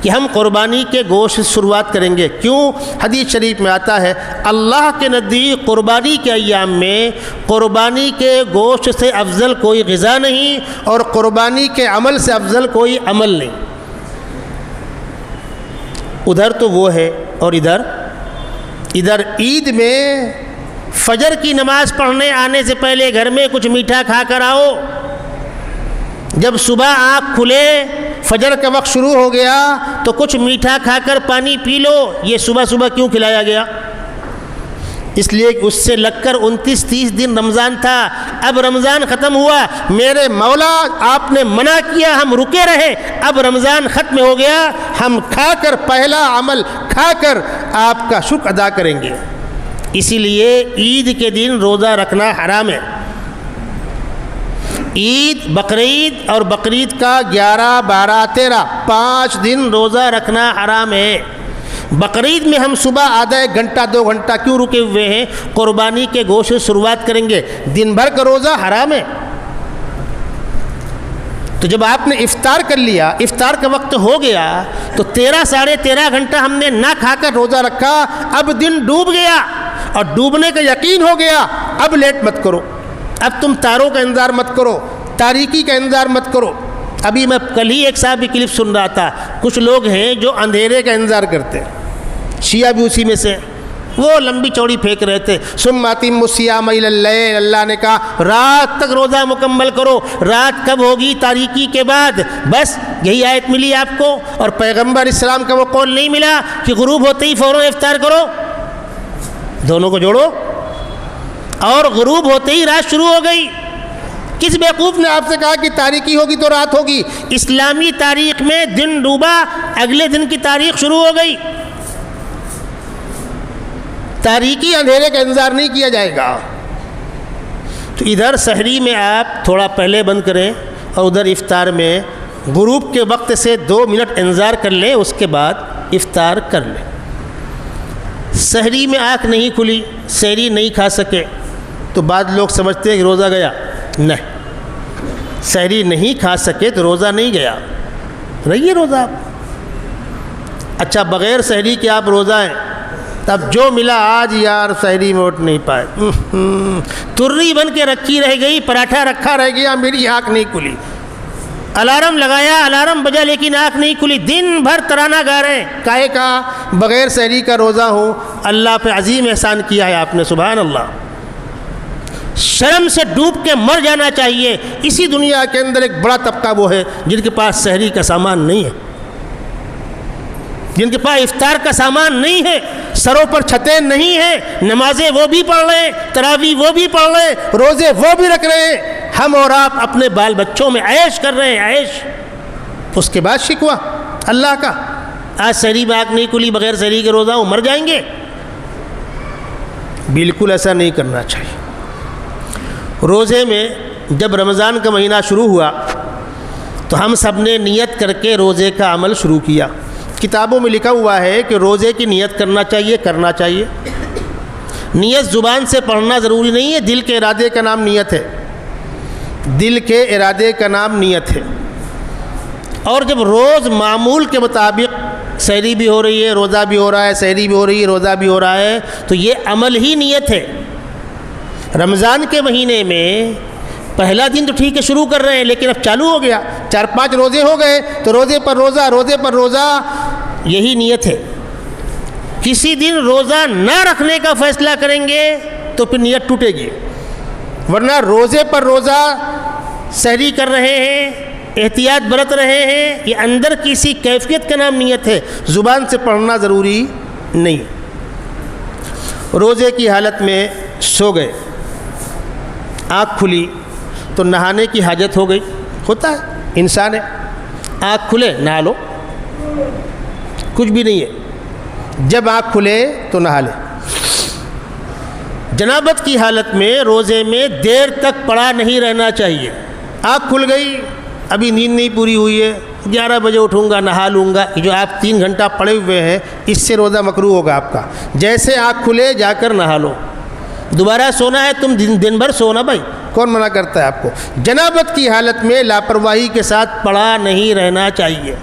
کہ ہم قربانی کے گوشت سے شروعات کریں گے۔ کیوں؟ حدیث شریف میں آتا ہے اللہ کے نزدیک قربانی کے ایام میں قربانی کے گوشت سے افضل کوئی غذا نہیں، اور قربانی کے عمل سے افضل کوئی عمل نہیں۔ ادھر تو وہ ہے، اور ادھر عید میں فجر کی نماز پڑھنے آنے سے پہلے گھر میں کچھ میٹھا کھا کر آؤ۔ جب صبح آنکھ کھلے، فجر کا وقت شروع ہو گیا، تو کچھ میٹھا کھا کر پانی پی لو۔ یہ صبح صبح کیوں کھلایا گیا؟ اس لیے کہ اس سے لگ کر 29-30 دن رمضان تھا، اب رمضان ختم ہوا، میرے مولا آپ نے منع کیا، ہم رکے رہے، اب رمضان ختم ہو گیا، ہم کھا کر، پہلا عمل کھا کر آپ کا شکر ادا کریں گے۔ اسی لیے عید کے دن روزہ رکھنا حرام ہے۔ عید، بقرعید اور بقرعید کا 11، 12، 13 5 دن روزہ رکھنا حرام ہے۔ بقرعید میں ہم صبح آدھا 1 گھنٹہ 2 گھنٹہ کیوں رکے ہوئے ہیں؟ قربانی کے گوشت سے شروعات کریں گے، دن بھر کا روزہ حرام ہے۔ تو جب آپ نے افطار کر لیا، افطار کا وقت ہو گیا، تو 13 ساڑھے 13 گھنٹہ ہم نے نہ کھا کر روزہ رکھا، اب دن ڈوب گیا اور ڈوبنے کا یقین ہو گیا، اب لیٹ مت کرو، اب تم تاروں کا انتظار مت کرو، تاریکی کا انتظار مت کرو۔ ابھی میں کل ہی ایک صاحب کی کلپ سن رہا تھا، کچھ لوگ ہیں جو اندھیرے کا انتظار کرتے ہیں، شیعہ بھی اسی میں سے، وہ لمبی چوڑی پھینک رہے تھے. ثم اتموا الصیام الی اللیل، اللہ نے کہا رات تک روزہ مکمل کرو. رات کب ہوگی؟ تاریکی کے بعد. بس یہی آیت ملی آپ کو، اور پیغمبر اسلام کا وہ قول نہیں ملا کہ غروب ہوتے ہی فوراً افطار کرو. دونوں کو جوڑو. اور غروب ہوتے ہی رات شروع ہو گئی. کس بیوقوف نے آپ سے کہا کہ تاریکی ہوگی تو رات ہوگی؟ اسلامی تاریخ میں دن ڈوبا، اگلے دن کی تاریخ شروع ہو گئی. تاریکی اندھیرے کا انتظار نہیں کیا جائے گا. تو ادھر سحری میں آپ تھوڑا پہلے بند کریں، اور ادھر افطار میں غروب کے وقت سے 2 منٹ انتظار کر لیں، اس کے بعد افطار کر لیں. سحری میں آنکھ نہیں کھلی، سحری نہیں کھا سکے، تو بعض لوگ سمجھتے ہیں کہ روزہ گیا. نہیں، سحری نہیں کھا سکے تو روزہ نہیں گیا، رہیے روزہ آپ. اچھا بغیر سحری کے آپ روزہ ہیں، تب جو ملا آج یار سحری میں اٹھ نہیں پائے، تری بن کے رکھی رہ گئی، پراٹھا رکھا رہ گیا، میری آنکھ نہیں کھلی. الارم لگایا، الارم بجا، لیکن آنکھ نہیں کھلی. دن بھر ترانہ گا رہے ہیں، کاہے کا؟ بغیر سحری کا روزہ ہوں. اللہ پہ عظیم احسان کیا ہے آپ نے، سبحان اللہ. شرم سے ڈوب کے مر جانا چاہیے. اسی دنیا کے اندر ایک بڑا طبقہ وہ ہے جن کے پاس سحری کا سامان نہیں ہے، جن کے پاس افطار کا سامان نہیں ہے، سروں پر چھتیں نہیں ہیں، نمازیں وہ بھی پڑھ رہے ہیں، تراویح وہ بھی پڑھ رہے ہیں، روزے وہ بھی رکھ رہے ہیں. ہم اور آپ اپنے بال بچوں میں عیش کر رہے ہیں، عیش. اس کے بعد شکوہ اللہ کا. آج سحری میں آنکھ نہیں کھلی، بغیر سحری کے روزہ ہوں، مر جائیں گے. بالکل ایسا نہیں کرنا چاہیے. روزے میں جب رمضان کا مہینہ شروع ہوا تو ہم سب نے نیت کر کے روزے کا عمل شروع کیا. کتابوں میں لکھا ہوا ہے کہ روزے کی نیت کرنا چاہیے. نیت زبان سے پڑھنا ضروری نہیں ہے، دل کے ارادے کا نام نیت ہے. دل کے ارادے کا نام نیت ہے. اور جب روز معمول کے مطابق سحری بھی ہو رہی ہے، روزہ بھی ہو رہا ہے، سحری بھی ہو رہی ہے، روزہ بھی ہو رہا ہے، تو یہ عمل ہی نیت ہے. رمضان کے مہینے میں پہلا دن تو ٹھیک ہے شروع کر رہے ہیں، لیکن اب چالو ہو گیا، 4-5 روزے ہو گئے، تو روزے پر روزہ، روزے پر روزہ، یہی نیت ہے. کسی دن روزہ نہ رکھنے کا فیصلہ کریں گے تو پھر نیت ٹوٹے گی. ورنہ روزے پر روزہ سحری کر رہے ہیں، احتیاط برت رہے ہیں، یہ اندر کسی کیفیت کا نام نیت ہے، زبان سے پڑھنا ضروری نہیں. روزے کی حالت میں سو گئے، آنکھ کھلی تو نہانے کی حاجت ہو گئی. ہوتا ہے، انسان ہے، آنکھ کھلے نہا لو، کچھ بھی نہیں ہے. جب آنکھ کھلے تو نہا لے. جنابت کی حالت میں روزے میں دیر تک پڑا نہیں رہنا چاہیے. آنکھ کھل گئی، ابھی نیند نہیں پوری ہوئی ہے، 11 بجے اٹھوں گا، نہا لوں گا، جو آپ 3 گھنٹہ پڑے ہوئے ہیں اس سے روزہ مکروہ ہوگا آپ کا. جیسے آنکھ کھلے جا کر نہا لو. دوبارہ سونا ہے تم دن بھر سونا بھائی، کون منع کرتا ہے آپ کو؟ جنابت کی حالت میں لاپرواہی کے ساتھ پڑا نہیں رہنا چاہیے.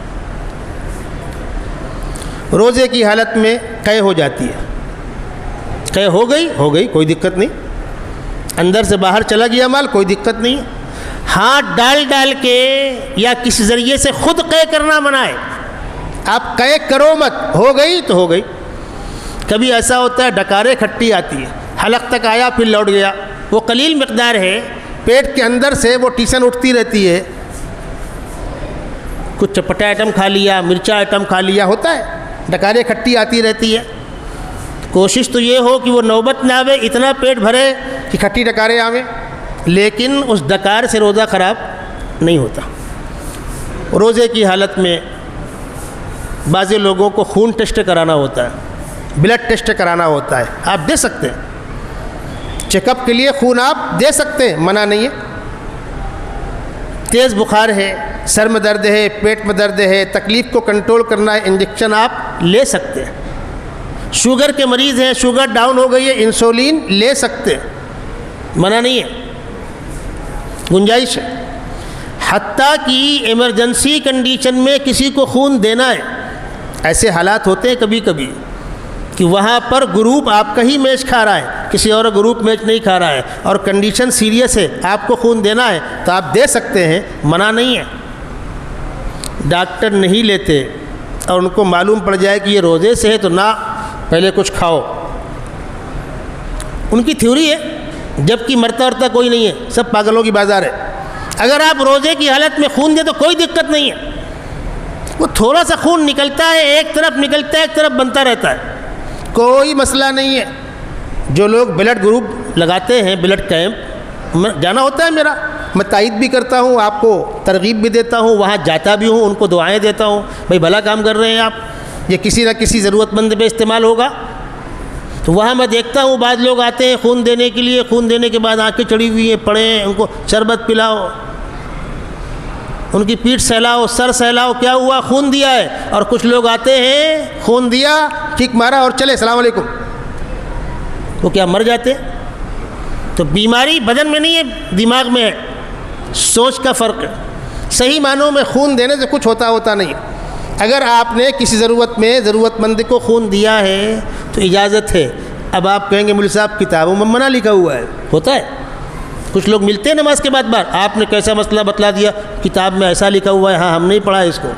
روزے کی حالت میں قے ہو جاتی ہے، قے ہو گئی کوئی دقت نہیں، اندر سے باہر چلا گیا مال کوئی دقت نہیں. ہاتھ ڈال کے یا کسی ذریعے سے خود قے کرنا منع ہے. آپ قے کرو مت، ہو گئی تو ہو گئی. کبھی ایسا ہوتا ہے ڈکارے کھٹی آتی ہے، حلق تک آیا پھر لوٹ گیا، وہ قلیل مقدار ہے، پیٹ کے اندر سے وہ ٹیسن اٹھتی رہتی ہے، کچھ چٹپٹا آئٹم کھا لیا، مرچا آئٹم کھا لیا، ہوتا ہے، ڈکارے کھٹی آتی رہتی ہے. کوشش تو یہ ہو کہ وہ نوبت نہ آوے، اتنا پیٹ بھرے کہ کھٹی ڈکارے آویں، لیکن اس ڈکار سے روزہ خراب نہیں ہوتا. روزے کی حالت میں بعض لوگوں کو خون ٹیسٹ کرانا ہوتا ہے، بلڈ ٹیسٹ کرانا ہوتا ہے. آپ دے سکتے ہیں، چیک اپ کے لیے خون آپ دے سکتے ہیں، منع نہیں ہے. تیز بخار ہے، سر میں درد ہے، پیٹ میں درد ہے، تکلیف کو کنٹرول کرنا ہے، انجیکشن آپ لے سکتے ہیں. شوگر کے مریض ہیں، شوگر ڈاؤن ہو گئی ہے، انسولین لے سکتے ہیں، منع نہیں ہے، گنجائش ہے. حتیٰ کہ ایمرجنسی کنڈیشن میں کسی کو خون دینا ہے، ایسے حالات ہوتے ہیں کبھی کبھی کہ وہاں پر گروپ آپ کا ہی میچ کھا رہا ہے، کسی اور گروپ میچ نہیں کھا رہا ہے، اور کنڈیشن سیریس ہے، آپ کو خون دینا ہے تو آپ دے سکتے ہیں، منع نہیں ہے. ڈاکٹر نہیں لیتے اور ان کو معلوم پڑ جائے کہ یہ روزے سے ہے تو نہ، پہلے کچھ کھاؤ، ان کی تھیوری ہے، جبکہ مرتا ورتا کوئی نہیں ہے، سب پاگلوں کی بازار ہے۔ اگر آپ روزے کی حالت میں خون دیں تو کوئی دقت نہیں ہے، وہ تھوڑا سا خون نکلتا ہے، ایک طرف نکلتا ہے ایک طرف بنتا رہتا ہے، کوئی مسئلہ نہیں ہے۔ جو لوگ بلڈ گروپ لگاتے ہیں، بلڈ کیمپ جانا ہوتا ہے میرا، میں تائید بھی کرتا ہوں، آپ کو ترغیب بھی دیتا ہوں، وہاں جاتا بھی ہوں، ان کو دعائیں دیتا ہوں، بھائی بھلا کام کر رہے ہیں آپ، یہ کسی نہ کسی ضرورت مند پہ استعمال ہوگا۔ تو وہاں میں دیکھتا ہوں بعض لوگ آتے ہیں خون دینے کے لیے، خون دینے کے بعد آنکھیں چڑھی ہوئی ہیں، پڑے ہیں، ان کو شربت پلاؤ، ان کی پیٹھ سہلاؤ، سر سہلاؤ، کیا ہوا؟ خون دیا ہے۔ اور کچھ لوگ آتے ہیں خون دیا، کک مارا اور چلے السلام علیکم، وہ کیا مر جاتے؟ تو بیماری بدن میں نہیں ہے، دماغ میں ہے، سوچ کا فرق ہے۔ صحیح معنوں میں خون دینے سے کچھ ہوتا نہیں۔ اگر آپ نے کسی ضرورت مند کو خون دیا ہے تو اجازت ہے۔ اب آپ کہیں گے مولوی صاحب کتابوں میں منع لکھا ہوا ہے، ہوتا ہے، کچھ لوگ ملتے ہیں نماز کے بعد آپ نے کیسا مسئلہ بتلا دیا، کتاب میں ایسا لکھا ہوا ہے، ہاں ہم نہیں پڑھا اس کو۔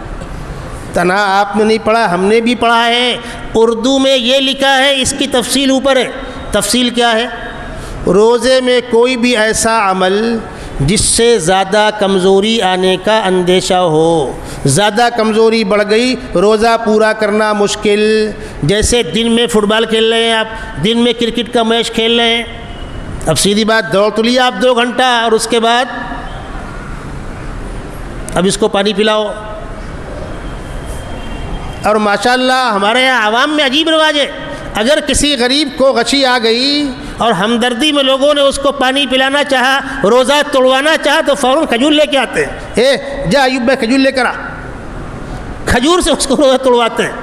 تنہا آپ نے نہیں پڑھا، ہم نے بھی پڑھا ہے، اردو میں یہ لکھا ہے، اس کی تفصیل اوپر ہے۔ تفصیل کیا ہے؟ روزے میں کوئی بھی ایسا عمل جس سے زیادہ کمزوری آنے کا اندیشہ ہو، زیادہ کمزوری بڑھ گئی، روزہ پورا کرنا مشکل۔ جیسے دن میں فٹ بال کھیل رہے ہیں آپ، دن میں کرکٹ کا میچ کھیل رہے ہیں، اب سیدھی بات دوڑ تو لیا آپ 2 گھنٹہ، اور اس کے بعد اب اس کو پانی پلاؤ۔ اور ماشاءاللہ ہمارے یہاں عوام میں عجیب رواج ہے، اگر کسی غریب کو غشی آ گئی اور ہمدردی میں لوگوں نے اس کو پانی پلانا چاہا، روزہ توڑوانا چاہا، تو فوراً کھجور لے کے آتے ہیں، جا ایوب بھائی کھجور لے کر آ، کھجور سے اس کو روزہ توڑواتے ہیں۔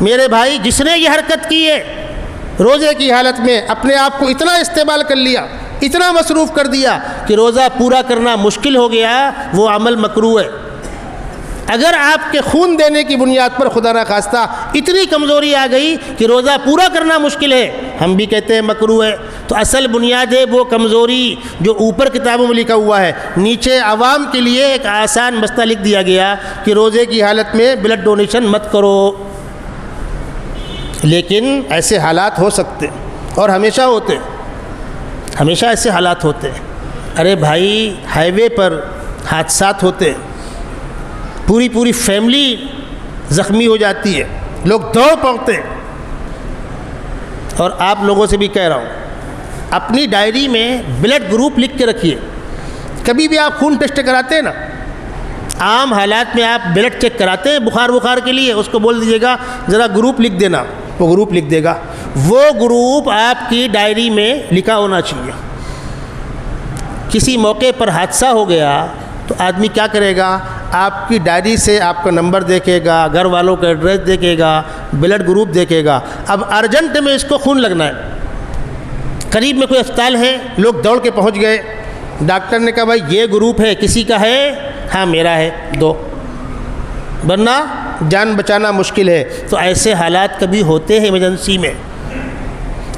میرے بھائی، جس نے یہ حرکت کی ہے، روزے کی حالت میں اپنے آپ کو اتنا استعمال کر لیا، اتنا مصروف کر دیا کہ روزہ پورا کرنا مشکل ہو گیا، وہ عمل مکروہ ہے۔ اگر آپ کے خون دینے کی بنیاد پر خدا نہ خواستہ اتنی کمزوری آ گئی کہ روزہ پورا کرنا مشکل ہے، ہم بھی کہتے ہیں مکروہ ہے۔ تو اصل بنیاد ہے وہ کمزوری جو اوپر کتابوں میں لکھا ہوا ہے، نیچے عوام کے لیے ایک آسان مسئلہ لکھ دیا گیا کہ روزے کی حالت میں بلڈ ڈونیشن مت کرو۔ لیکن ایسے حالات ہو سکتے اور ہمیشہ ہوتے، ہمیشہ ایسے حالات ہوتے۔ ارے بھائی، ہائی وے پر حادثات ہوتے، پوری فیملی زخمی ہو جاتی ہے، لوگ دوڑ پڑتے ہیں۔ اور آپ لوگوں سے بھی کہہ رہا ہوں، اپنی ڈائری میں بلڈ گروپ لکھ کے رکھیے۔ کبھی بھی آپ خون ٹیسٹ کراتے ہیں نا، عام حالات میں آپ بلڈ چیک کراتے ہیں بخار کے لیے، اس کو بول دیجیے گا ذرا گروپ لکھ دینا، وہ گروپ لکھ دے گا۔ وہ گروپ آپ کی ڈائری میں لکھا ہونا چاہیے۔ کسی موقع پر حادثہ ہو گیا تو آدمی کیا کرے گا؟ آپ کی ڈائری سے آپ کا نمبر دیکھے گا، گھر والوں کا ایڈریس دیکھے گا، بلڈ گروپ دیکھے گا۔ اب ارجنٹ میں اس کو خون لگنا ہے، قریب میں کوئی اسپتال ہے، لوگ دوڑ کے پہنچ گئے، ڈاکٹر نے کہا بھائی یہ گروپ ہے، کسی کا ہے؟ ہاں میرا ہے، دو، ورنہ جان بچانا مشکل ہے۔ تو ایسے حالات کبھی ہوتے ہیں ایمرجنسی میں،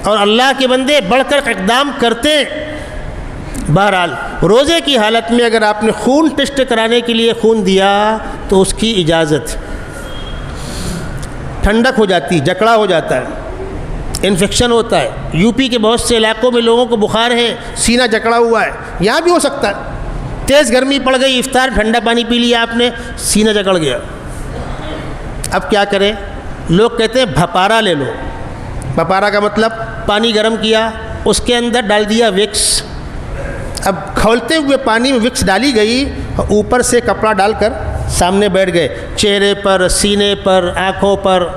اور اللہ کے بندے بڑھ کر اقدام کرتے ہیں۔ بہرحال روزے کی حالت میں اگر آپ نے خون ٹیسٹ کرانے کے لیے خون دیا تو اس کی اجازت، ٹھنڈک ہو جاتی، جکڑا ہو جاتا ہے، انفیکشن ہوتا ہے۔ یو پی کے بہت سے علاقوں میں لوگوں کو بخار ہے، سینہ جکڑا ہوا ہے، یہاں بھی ہو سکتا ہے۔ تیز گرمی پڑ گئی، افطار ٹھنڈا پانی پی لیا آپ نے، سینہ جکڑ گیا، اب کیا کریں؟ لوگ کہتے ہیں بھپارا لے لو۔ بھپارا کا مطلب پانی گرم کیا، اس کے اندر ڈال دیا وکس، اب کھولتے ہوئے پانی میں وکس ڈالی گئی، اوپر سے کپڑا ڈال کر سامنے بیٹھ گئے، چہرے پر، سینے پر، آنکھوں پر،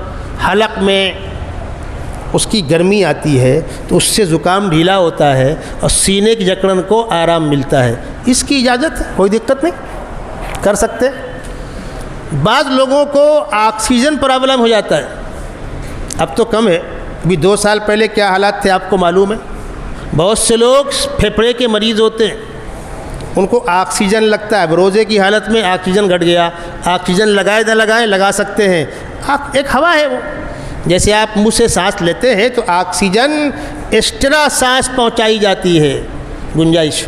حلق میں اس کی گرمی آتی ہے تو اس سے زکام ڈھیلا ہوتا ہے اور سینے کی جکڑن کو آرام ملتا ہے۔ اس کی اجازت ہے، کوئی دقت نہیں، کر سکتے۔ بعض لوگوں کو آکسیجن پرابلم ہو جاتا ہے، اب تو کم ہے، ابھی 2 سال پہلے کیا حالات تھے آپ کو معلوم ہے۔ بہت سے لوگ پھیپھڑے کے مریض ہوتے ہیں، ان کو آکسیجن لگتا ہے، روزے کی حالت میں آکسیجن گھٹ گیا، آکسیجن لگائے نہ لگائیں، لگا سکتے ہیں، ایک ہوا ہے وہ، جیسے آپ منہ سے سانس لیتے ہیں تو آکسیجن ایکسٹرا سانس پہنچائی جاتی ہے، گنجائش۔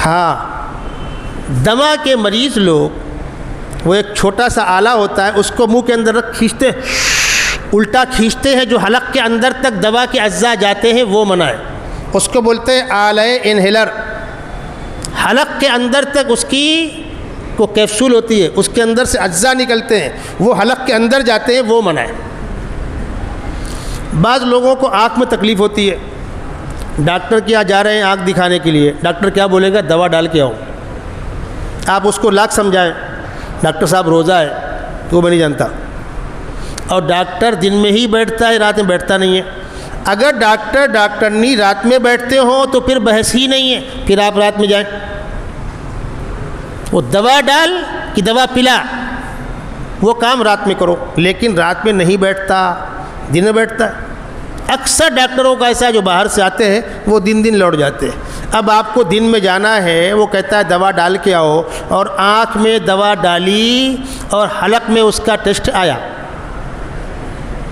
ہاں، دمہ کے مریض لوگ، وہ ایک چھوٹا سا آلہ ہوتا ہے، اس کو منہ کے اندر رکھ کھینچتے ہیں، الٹا کھینچتے ہیں جو حلق کے اندر تک دوا کے اجزاء جاتے ہیں وہ منع ہے. اس کو بولتے ہیں آلہ انہیلر. حلق کے اندر تک اس کی کو کیپسول ہوتی ہے، اس کے اندر سے اجزاء نکلتے ہیں، وہ حلق کے اندر جاتے ہیں، وہ منع ہے. بعض لوگوں کو آنکھ میں تکلیف ہوتی ہے، ڈاکٹر کے یہاں جا رہے ہیں آنکھ دکھانے کے لیے، ڈاکٹر کیا بولے گا؟ دوا ڈال کے آؤ. آپ اس کو لاکھ سمجھائیں، ڈاکٹر صاحب روزہ ہے تو وہ میں نہیں جانتا، اور ڈاکٹر دن میں ہی بیٹھتا ہے، رات میں بیٹھتا نہیں ہے. اگر ڈاکٹرنی رات میں بیٹھتے ہوں تو پھر بحث ہی نہیں ہے، پھر آپ رات میں جائیں. وہ دوا ڈال کہ دوا پلا، وہ کام رات میں کرو. لیکن رات میں نہیں بیٹھتا، دن میں بیٹھتا ہے. اکثر ڈاکٹروں کا ایسا جو باہر سے آتے ہیں وہ دن لوٹ جاتے ہیں. اب آپ کو دن میں جانا ہے، وہ کہتا ہے دوا ڈال کے آؤ، اور آنکھ میں دوا ڈالی اور حلق میں اس کا ٹیسٹ آیا.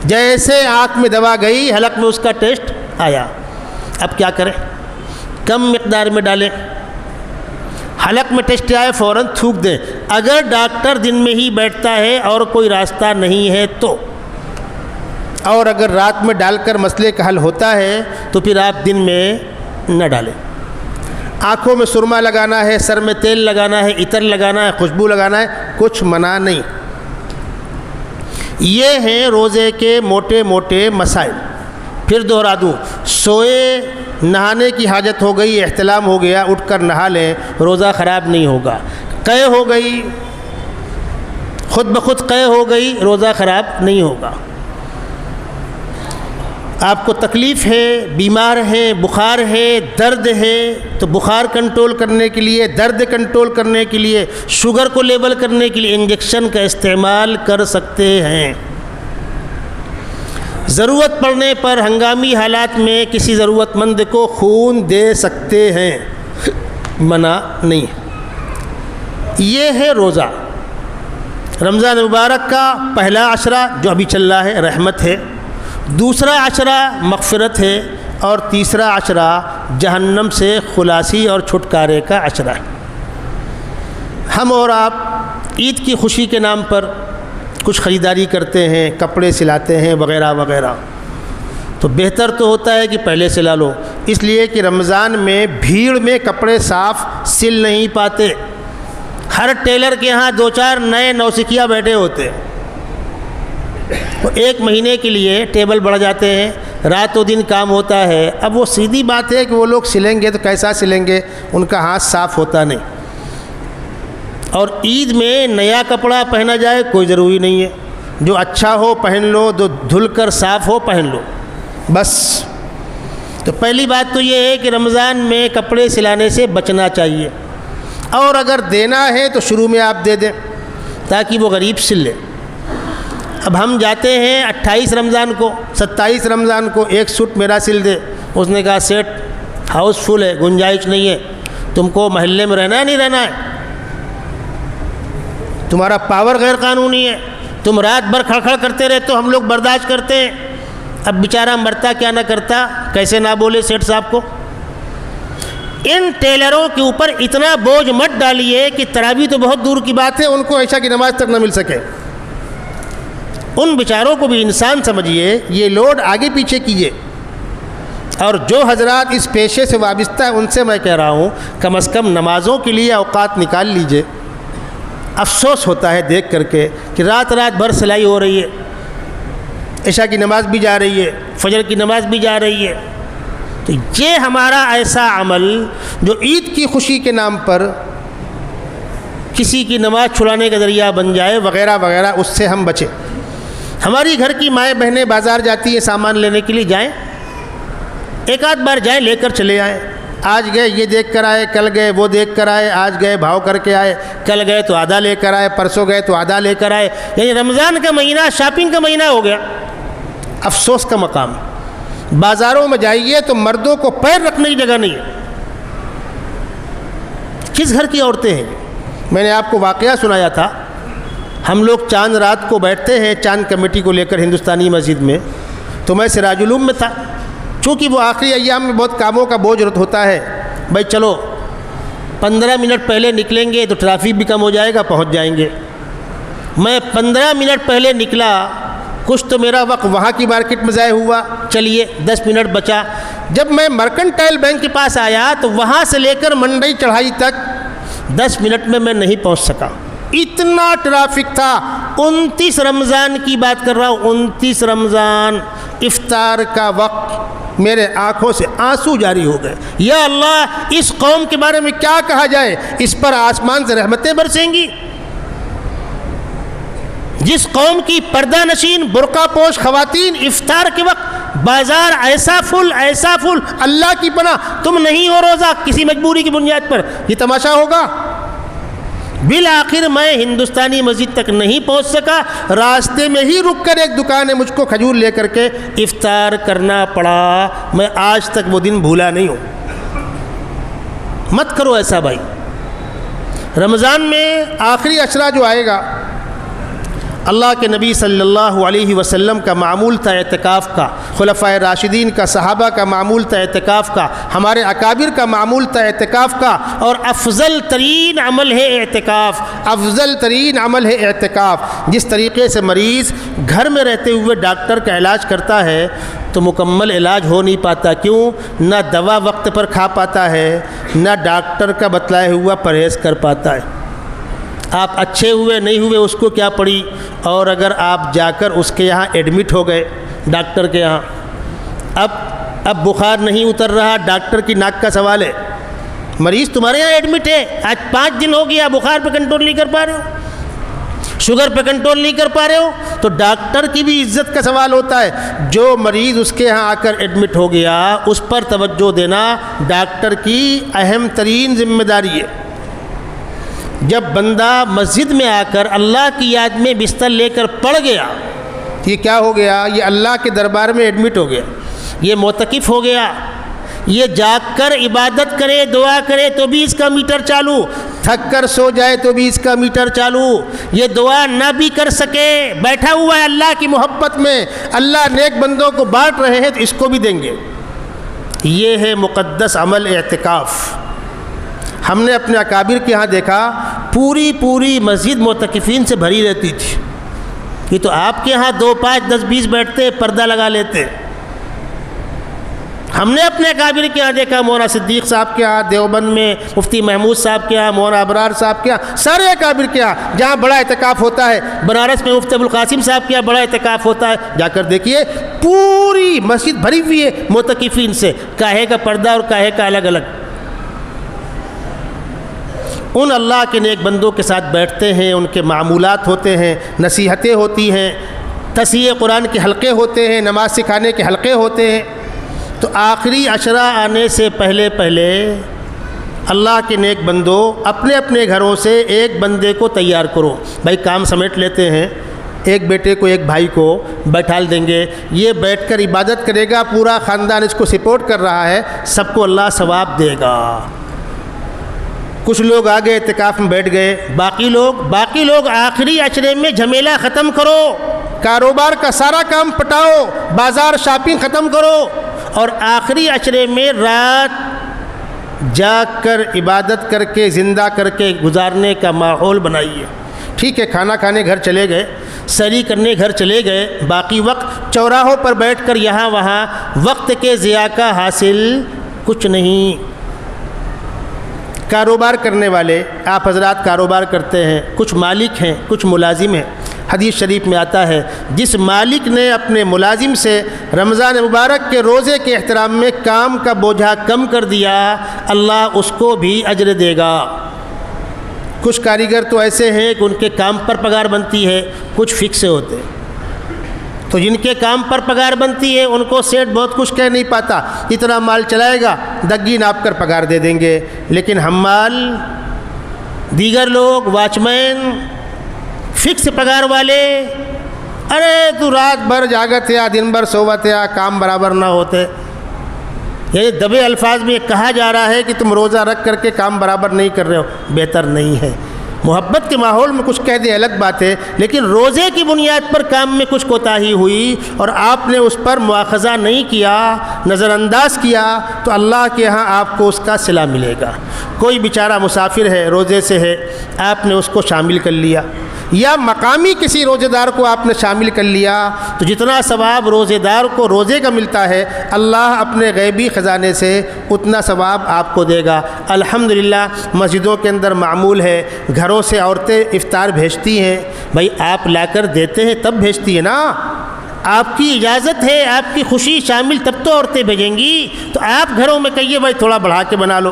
جیسے آنکھ میں دوا گئی حلق میں اس کا ٹیسٹ آیا. اب کیا کریں؟ کم مقدار میں ڈالیں. حلق میں ٹیسٹ آئے فوراً تھوک دیں. اگر ڈاکٹر دن میں ہی بیٹھتا ہے اور کوئی راستہ نہیں ہے تو، اور اگر رات میں ڈال کر مسئلے کا حل ہوتا ہے تو پھر آپ دن میں نہ ڈالیں. آنکھوں میں سرما لگانا ہے، سر میں تیل لگانا ہے، عطر لگانا ہے، خوشبو لگانا ہے، کچھ منع نہیں. یہ ہیں روزے کے موٹے موٹے مسائل. پھر دہرا دوں، سوئے نہانے کی حاجت ہو گئی، احتلام ہو گیا، اٹھ کر نہا لیں، روزہ خراب نہیں ہوگا. قے ہو گئی، خود بخود قے ہو گئی، روزہ خراب نہیں ہوگا. آپ کو تکلیف ہے، بیمار ہیں، بخار ہے، درد ہے، تو بخار کنٹرول کرنے کے لیے، درد کنٹرول کرنے کے لیے، شوگر کو لیبل کرنے کے لیے انجیکشن کا استعمال کر سکتے ہیں. ضرورت پڑنے پر ہنگامی حالات میں کسی ضرورت مند کو خون دے سکتے ہیں، منع نہیں. یہ ہے روزہ. رمضان مبارک کا پہلا عشرہ جو ابھی چل رہا ہے رحمت ہے، دوسرا عشرہ مغفرت ہے، اور تیسرا عشرہ جہنم سے خلاصی اور چھٹکارے کا عشرہ ہے. ہم اور آپ عید کی خوشی کے نام پر کچھ خریداری کرتے ہیں، کپڑے سلاتے ہیں وغیرہ وغیرہ، تو بہتر تو ہوتا ہے کہ پہلے سلا لو، اس لیے کہ رمضان میں بھیڑ میں کپڑے صاف سل نہیں پاتے. ہر ٹیلر کے ہاں 2-4 نئے نوسکھیا بیٹھے ہوتے ہیں، وہ ایک مہینے کے لیے ٹیبل بڑھ جاتے ہیں، رات و دن کام ہوتا ہے. اب وہ سیدھی بات ہے کہ وہ لوگ سلیں گے تو کیسا سلیں گے، ان کا ہاتھ صاف ہوتا نہیں. اور عید میں نیا کپڑا پہنا جائے کوئی ضروری نہیں ہے، جو اچھا ہو پہن لو، جو دھل کر صاف ہو پہن لو بس. تو پہلی بات تو یہ ہے کہ رمضان میں کپڑے سلانے سے بچنا چاہیے، اور اگر دینا ہے تو شروع میں آپ دے دیں تاکہ وہ غریب سل لے. اب ہم جاتے ہیں 28 رمضان کو، 27 رمضان کو، ایک سوٹ میرا سل دے. اس نے کہا سیٹ ہاؤس فل ہے، گنجائش نہیں ہے، تم کو محلے میں رہنا ہے نہیں رہنا ہے، تمہارا پاور غیر قانونی ہے، تم رات بھر کھڑکھڑ کرتے رہتے ہو، ہم لوگ برداشت کرتے ہیں. اب بیچارہ مرتا کیا نہ کرتا، کیسے نہ بولے سیٹ صاحب کو. ان ٹیلروں کے اوپر اتنا بوجھ مت ڈالیے کہ تراویح تو بہت دور کی بات ہے ان کو عشاء کی نماز تک نہ مل سکے. ان بیچاروں کو بھی انسان سمجھیے، یہ لوڈ آگے پیچھے کیجیے. اور جو حضرات اس پیشے سے وابستہ ہیں ان سے میں کہہ رہا ہوں کم از کم نمازوں کے لیے اوقات نکال لیجئے. افسوس ہوتا ہے دیکھ کر کے کہ رات بھر سلائی ہو رہی ہے، عشاء کی نماز بھی جا رہی ہے، فجر کی نماز بھی جا رہی ہے. تو یہ ہمارا ایسا عمل جو عید کی خوشی کے نام پر کسی کی نماز چھڑانے کا ذریعہ بن جائے وغیرہ وغیرہ، اس سے ہم بچیں. ہماری گھر کی مائیں بہنیں بازار جاتی ہیں سامان لینے کے لیے، جائیں ایک آدھ بار جائیں، لے کر چلے آئیں. آج گئے یہ دیکھ کر آئے، کل گئے وہ دیکھ کر آئے، آج گئے بھاؤ کر کے آئے، کل گئے تو آدھا لے کر آئے، پرسوں گئے تو آدھا لے کر آئے. یعنی رمضان کا مہینہ شاپنگ کا مہینہ ہو گیا. افسوس کا مقام. بازاروں میں جائیے تو مردوں کو پیر رکھنے کی جگہ نہیں ہے. کس گھر کی عورتیں ہیں؟ میں نے آپ کو واقعہ سنایا تھا. ہم لوگ چاند رات کو بیٹھتے ہیں چاند کمیٹی کو لے کر ہندوستانی مسجد میں، تو میں سراج العلوم میں تھا. چونکہ وہ آخری ایام میں بہت کاموں کا بوجھ ہوتا ہے، بھائی چلو 15 منٹ پہلے نکلیں گے تو ٹریفک بھی کم ہو جائے گا، پہنچ جائیں گے. میں 15 منٹ پہلے نکلا کچھ تو میرا وقت وہاں کی مارکیٹ میں ضائع ہوا، چلیے 10 منٹ بچا۔ جب میں مرکنٹائل بینک کے پاس آیا تو وہاں سے لے کر منڈی چڑھائی تک 10 منٹ میں نہیں پہنچ سکا، اتنا ٹریفک تھا۔ 29 رمضان کی بات کر رہا ہوں، 29 رمضان، افطار کا وقت، میرے آنکھوں سے آنسو جاری ہو گئے۔ یا اللہ، اس قوم کے بارے میں کیا کہا جائے، اس پر آسمان سے رحمتیں برسیں گی۔ جس قوم کی پردہ نشین برقع پوش خواتین افطار کے وقت بازار ایسا فل، اللہ کی پناہ تم نہیں ہو روزہ کسی مجبوری کی بنیاد پر، یہ تماشا ہوگا۔ بالآخر میں ہندوستانی مسجد تک نہیں پہنچ سکا، راستے میں ہی رک کر ایک دکان ہے، مجھ کو کھجور لے کر کے افطار کرنا پڑا۔ میں آج تک وہ دن بھولا نہیں ہوں۔ مت کرو ایسا بھائی۔ رمضان میں آخری عشرہ جو آئے گا، اللہ کے نبی صلی اللہ علیہ وسلم کا معمول تھا اعتکاف کا، خلفائے راشدین کا، صحابہ کا معمول تھا اعتکاف کا، ہمارے اکابر کا معمول تھا اعتکاف کا، اور افضل ترین عمل ہے اعتکاف، افضل ترین عمل ہے اعتکاف۔ جس طریقے سے مریض گھر میں رہتے ہوئے ڈاکٹر کا علاج کرتا ہے تو مکمل علاج ہو نہیں پاتا، کیوں؟ نہ دوا وقت پر کھا پاتا ہے، نہ ڈاکٹر کا بتلائے ہوا پرہیز کر پاتا ہے۔ آپ اچھے ہوئے نہیں ہوئے اس کو کیا پڑی، اور اگر آپ جا کر اس کے یہاں ایڈمٹ ہو گئے ڈاکٹر کے یہاں، اب بخار نہیں اتر رہا، ڈاکٹر کی ناک کا سوال ہے، مریض تمہارے یہاں ایڈمٹ ہے، آج 5 دن ہو گیا، بخار پہ کنٹرول نہیں کر پا رہے ہو، شوگر پہ کنٹرول نہیں کر پا رہے ہو، تو ڈاکٹر کی بھی عزت کا سوال ہوتا ہے۔ جو مریض اس کے یہاں آ کر ایڈمٹ ہو گیا اس پر توجہ دینا ڈاکٹر کی اہم ترین ذمہ داری ہے۔ جب بندہ مسجد میں آ کر اللہ کی یاد میں بستر لے کر پڑ گیا، یہ کیا ہو گیا؟ یہ اللہ کے دربار میں ایڈمٹ ہو گیا، یہ معتکف ہو گیا، یہ جاگ کر عبادت کرے، دعا کرے تو بھی اس کا میٹر چالو، تھک کر سو جائے تو بھی اس کا میٹر چالو، یہ دعا نہ بھی کر سکے، بیٹھا ہوا ہے اللہ کی محبت میں، اللہ نیک بندوں کو بانٹ رہے ہیں تو اس کو بھی دیں گے۔ یہ ہے مقدس عمل اعتکاف۔ ہم نے اپنے اکابر کے ہاں دیکھا، پوری مسجد معتکفین سے بھری رہتی تھی۔ یہ تو آپ کے ہاں 2 5 10 20 بیٹھتے، پردہ لگا لیتے۔ ہم نے اپنے اکابر کے ہاں دیکھا، مولانا صدیق صاحب کے ہاں دیوبند میں، مفتی محمود صاحب کے ہاں، مولانا ابرار صاحب کے ہاں، سارے اکابر کے ہاں جہاں بڑا اعتکاف ہوتا ہے، بنارس میں مفتی ابوالقاسم صاحب کے ہاں بڑا اعتکاف ہوتا ہے، جا کر دیکھیے پوری مسجد بھری ہوئی ہے معتکفین سے، کاہے کا پردہ اور کاہے کا الگ الگ۔ ان اللہ کے نیک بندوں کے ساتھ بیٹھتے ہیں، ان کے معمولات ہوتے ہیں، نصیحتیں ہوتی ہیں، تصحیح قرآن کے حلقے ہوتے ہیں، نماز سکھانے کے حلقے ہوتے ہیں۔ تو آخری عشرہ آنے سے پہلے اللہ کے نیک بندوں اپنے اپنے گھروں سے ایک بندے کو تیار کرو۔ بھائی کام سمیٹ لیتے ہیں، ایک بیٹے کو ایک بھائی کو بیٹھال دیں گے، یہ بیٹھ کر عبادت کرے گا، پورا خاندان اس کو سپورٹ کر رہا ہے، سب کو اللہ ثواب دے گا۔ کچھ لوگ آگے اعتکاف میں بیٹھ گئے، باقی لوگ آخری عشرے میں جھمیلا ختم کرو، کاروبار کا سارا کام پٹاؤ، بازار شاپنگ ختم کرو، اور آخری عشرے میں رات جاگ کر عبادت کر کے زندہ کر کے گزارنے کا ماحول بنائیے۔ ٹھیک ہے، کھانا کھانے گھر چلے گئے، سحری کرنے گھر چلے گئے، باقی وقت چوراہوں پر بیٹھ کر یہاں وہاں وقت کے ضیاع کا حاصل کچھ نہیں۔ کاروبار کرنے والے، آپ حضرات کاروبار کرتے ہیں، کچھ مالک ہیں، کچھ ملازم ہیں۔ حدیث شریف میں آتا ہے، جس مالک نے اپنے ملازم سے رمضان مبارک کے روزے کے احترام میں کام کا بوجھا کم کر دیا، اللہ اس کو بھی اجر دے گا۔ کچھ کاریگر تو ایسے ہیں کہ ان کے کام پر پگار بنتی ہے، کچھ فکس ہوتے ہیں، تو جن کے کام پر پگار بنتی ہے ان کو سیٹ بہت کچھ کہہ نہیں پاتا، اتنا مال چلائے گا، دگی ناپ کر پگار دے دیں گے۔ لیکن حمال، دیگر لوگ، واچ مین، فکس پگار والے، ارے تو رات بھر جاگت یا دن بھر سوت یا کام برابر نہ ہوتے، یہ دبے الفاظ میں کہا جا رہا ہے کہ تم روزہ رکھ کر کے کام برابر نہیں کر رہے ہو، بہتر نہیں ہے۔ محبت کے ماحول میں کچھ کہہ دے الگ بات ہے، لیکن روزے کی بنیاد پر کام میں کچھ کوتاہی ہوئی اور آپ نے اس پر مواخذہ نہیں کیا، نظر انداز کیا، تو اللہ کے ہاں آپ کو اس کا صلہ ملے گا۔ کوئی بیچارہ مسافر ہے، روزے سے ہے، آپ نے اس کو شامل کر لیا، یا مقامی کسی روزے دار کو آپ نے شامل کر لیا تو جتنا ثواب روزے دار کو روزے کا ملتا ہے اللہ اپنے غیبی خزانے سے اتنا ثواب آپ کو دے گا۔ الحمدللہ مسجدوں کے اندر معمول ہے، گھروں سے عورتیں افطار بھیجتی ہیں، بھائی آپ لا کر دیتے ہیں تب بھیجتی ہیں نا، آپ کی اجازت ہے، آپ کی خوشی شامل تب تو عورتیں بھیجیں گی، تو آپ گھروں میں کہیے بھائی تھوڑا بڑھا کے بنا لو۔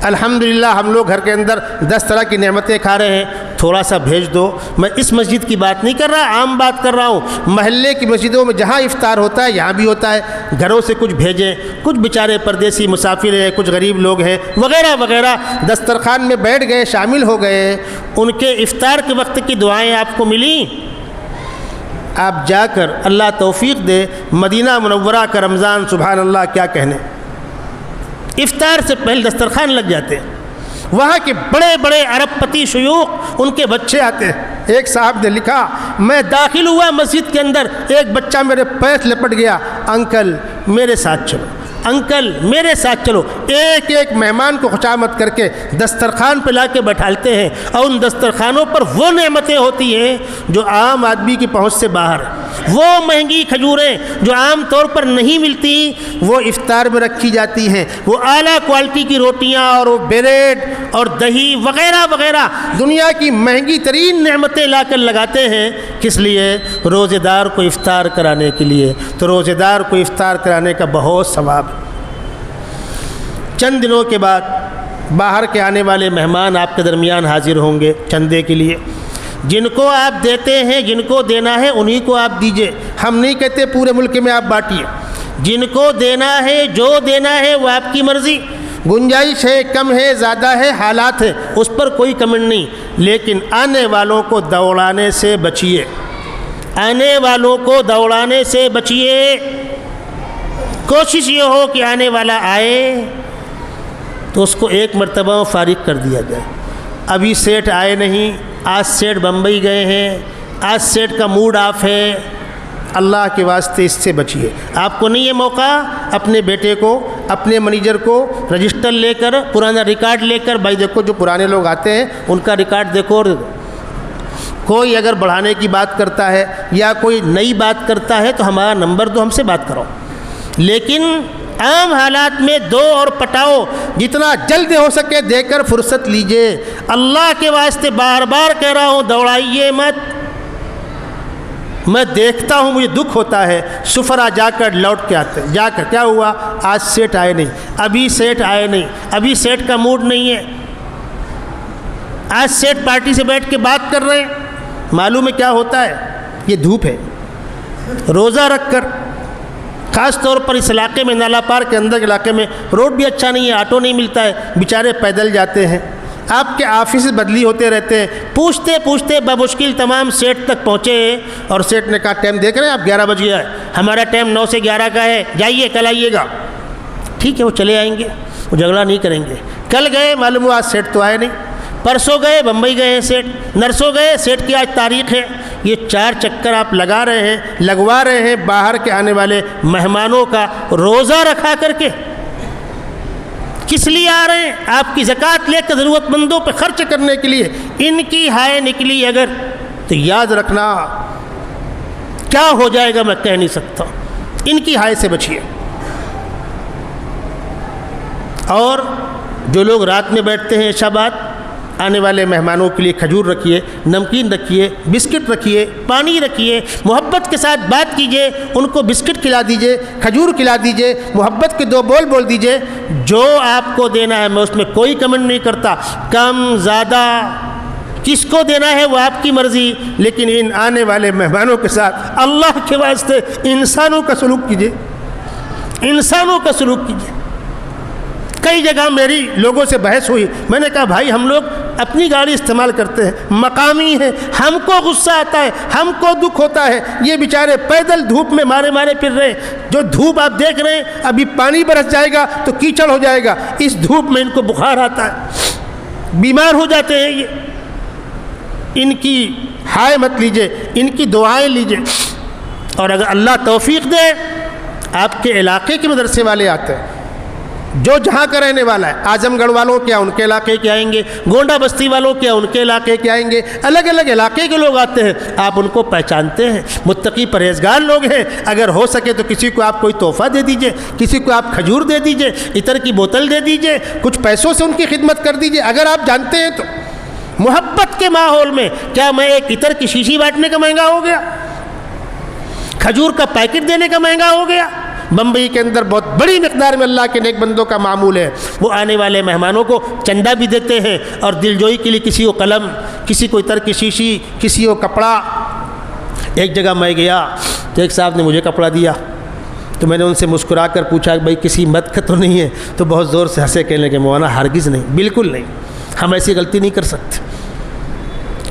الحمدللہ ہم لوگ گھر کے اندر 10 طرح کی نعمتیں کھا رہے ہیں، تھوڑا سا بھیج دو۔ میں اس مسجد کی بات نہیں کر رہا، عام بات کر رہا ہوں، محلے کی مسجدوں میں جہاں افطار ہوتا ہے یہاں بھی ہوتا ہے، گھروں سے کچھ بھیجیں، کچھ بیچارے پردیسی مسافر ہیں، کچھ غریب لوگ ہیں وغیرہ وغیرہ، دسترخوان میں بیٹھ گئے، شامل ہو گئے، ان کے افطار کے وقت کی دعائیں آپ کو ملیں، آپ جا کر اللہ توفیق دے مدینہ منورہ کا رمضان سبحان اللہ کیا کہنے، افطار سے پہلے دسترخوان لگ جاتے ہیں، وہاں کے بڑے بڑے ارب پتی شیوخ ان کے بچے آتے ہیں۔ ایک صاحب نے لکھا میں داخل ہوا مسجد کے اندر، ایک بچہ میرے پیر لپٹ گیا، انکل میرے ساتھ چلو، انکل میرے ساتھ چلو، ایک ایک مہمان کو خوشامد کر کے دسترخوان پہ لا کے بیٹھالتے ہیں، اور ان دسترخوانوں پر وہ نعمتیں ہوتی ہیں جو عام آدمی کی پہنچ سے باہر، وہ مہنگی کھجوریں جو عام طور پر نہیں ملتی وہ افطار میں رکھی جاتی ہیں، وہ اعلیٰ کوالٹی کی روٹیاں اور وہ بریڈ اور دہی وغیرہ وغیرہ دنیا کی مہنگی ترین نعمتیں لا کر لگاتے ہیں، کس لیے؟ روزے دار کو افطار کرانے کے لیے۔ تو روزے دار کو افطار کرانے کا بہت ثواب۔ چند دنوں کے بعد باہر کے آنے والے مہمان آپ کے درمیان حاضر ہوں گے چندے کے لیے، جن کو آپ دیتے ہیں، جن کو دینا ہے انہی کو آپ دیجئے، ہم نہیں کہتے پورے ملک میں آپ بانٹیے، جن کو دینا ہے جو دینا ہے وہ آپ کی مرضی، گنجائش ہے، کم ہے، زیادہ ہے، حالات ہیں، اس پر کوئی کمنٹ نہیں، لیکن آنے والوں کو دوڑانے سے بچیے، آنے والوں کو دوڑانے سے بچیے۔ کوشش یہ ہو کہ آنے والا آئے تو اس کو ایک مرتبہ فارغ کر دیا جائے۔ ابھی سیٹ آئے نہیں، آج سیٹ بمبئی گئے ہیں، آج سیٹ کا موڈ آف ہے، اللہ کے واسطے اس سے بچیے۔ آپ کو نہیں یہ موقع اپنے بیٹے کو، اپنے منیجر کو رجسٹر لے کر، پرانا ریکارڈ لے کر، بھائی دیکھو جو پرانے لوگ آتے ہیں ان کا ریکارڈ دیکھو، اور کوئی اگر بڑھانے کی بات کرتا ہے یا کوئی نئی بات کرتا ہے تو ہمارا نمبر دو، ہم سے بات کرو، لیکن عام حالات میں دو اور پٹاؤ، جتنا جلد ہو سکے دے کر فرصت لیجئے۔ اللہ کے واسطے بار بار کہہ رہا ہوں دوڑائیے مت۔ میں دیکھتا ہوں مجھے دکھ ہوتا ہے، سفرا جا کر لوٹ کے آتے ہیں، جا کر کیا ہوا؟ آج سیٹ آئے نہیں، ابھی سیٹ آئے نہیں، ابھی سیٹ کا موڈ نہیں ہے، آج سیٹ پارٹی سے بیٹھ کے بات کر رہے ہیں۔ معلوم ہے کیا ہوتا ہے؟ یہ دھوپ ہے، روزہ رکھ کر، خاص طور پر اس علاقے میں نالا پار کے اندر کے علاقے میں روڈ بھی اچھا نہیں ہے، آٹو نہیں ملتا ہے، بیچارے پیدل جاتے ہیں، آپ کے آفس بدلی ہوتے رہتے ہیں، پوچھتے پوچھتے بمشکل تمام سیٹ تک پہنچے، اور سیٹ نے کہا ٹائم دیکھ رہے ہیں آپ 11 بج گیا ہے، ہمارا ٹائم 9 سے 11 کا ہے، جائیے کل آئیے گا۔ ٹھیک ہے وہ چلے آئیں گے، وہ جھگڑا نہیں کریں گے۔ کل گئے معلوم ہوا آج سیٹ تو آئے نہیں، پرسوں گئے بمبئی گئے ہیں سیٹ، نرسوں گئے سیٹ کی آج تاریخ ہے۔ یہ 4 چکر آپ لگا رہے ہیں، لگوا رہے ہیں باہر کے آنے والے مہمانوں کا روزہ رکھا کر کے۔ کس لیے آ رہے ہیں؟ آپ کی زکوٰۃ لے کر ضرورت مندوں پہ خرچ کرنے کے لیے۔ ان کی ہائے نکلی اگر تو یاد رکھنا کیا ہو جائے گا میں کہہ نہیں سکتا، ان کی ہائے سے بچیے۔ اور جو لوگ رات میں بیٹھتے ہیں عشاء بعد، آنے والے مہمانوں کے لیے کھجور رکھیے، نمکین رکھیے، بسکٹ رکھیے، پانی رکھیے، محبت کے ساتھ بات کیجیے، ان کو بسکٹ کھلا دیجیے، کھجور کھلا دیجیے، محبت کے 2 بول بول دیجیے۔ جو آپ کو دینا ہے میں اس میں کوئی کمنٹ نہیں کرتا، کم زیادہ کس کو دینا ہے وہ آپ کی مرضی، لیکن ان آنے والے مہمانوں کے ساتھ اللہ کے واسطے انسانوں کا سلوک کیجیے، انسانوں کا سلوک کیجیے۔ کئی جگہ میری لوگوں سے بحث ہوئی، میں نے کہا بھائی ہم لوگ اپنی گاڑی استعمال کرتے ہیں، مقامی ہیں، ہم کو غصہ آتا ہے، ہم کو دکھ ہوتا ہے، یہ بیچارے پیدل دھوپ میں مارے مارے پھر رہے ہیں، جو دھوپ آپ دیکھ رہے ہیں ابھی پانی برس جائے گا تو کیچڑ ہو جائے گا، اس دھوپ میں ان کو بخار آتا ہے، بیمار ہو جاتے ہیں۔ یہ ان کی ہائے مت لیجئے، ان کی دعائیں لیجئے، اور اگر اللہ توفیق دے آپ کے علاقے کے مدرسے والے آتے ہیں، جو جہاں کا رہنے والا ہے، اعظم گڑھ والوں کیا ان کے علاقے کے آئیں گے، گونڈہ بستی والوں کیا ان کے علاقے کے آئیں گے، الگ الگ علاقے کے لوگ آتے ہیں، آپ ان کو پہچانتے ہیں، متقی پرہیزگار لوگ ہیں، اگر ہو سکے تو کسی کو آپ کوئی تحفہ دے دیجئے، کسی کو آپ کھجور دے دیجئے، عطر کی بوتل دے دیجئے، کچھ پیسوں سے ان کی خدمت کر دیجئے اگر آپ جانتے ہیں تو۔ محبت کے ماحول میں کیا میں ایک عطر کی شیشی بانٹنے کا مہنگا ہو گیا، کھجور کا پیکٹ دینے کا مہنگا ہو گیا؟ بمبئی کے اندر بہت بڑی مقدار میں اللہ کے نیک بندوں کا معمول ہے، وہ آنے والے مہمانوں کو چندہ بھی دیتے ہیں، اور دلجوئی کے لیے کسی کو قلم، کسی کو عطر کی شیشی، کسی کو کپڑا۔ ایک جگہ میں گیا تو ایک صاحب نے مجھے کپڑا دیا، تو میں نے ان سے مسکرا کر پوچھا کہ بھائی کسی مت کا تو نہیں ہے؟ تو بہت زور سے ہنسے، کہنے لگے مولانا ہرگز نہیں، بالکل نہیں، ہم ایسی غلطی نہیں کر سکتے،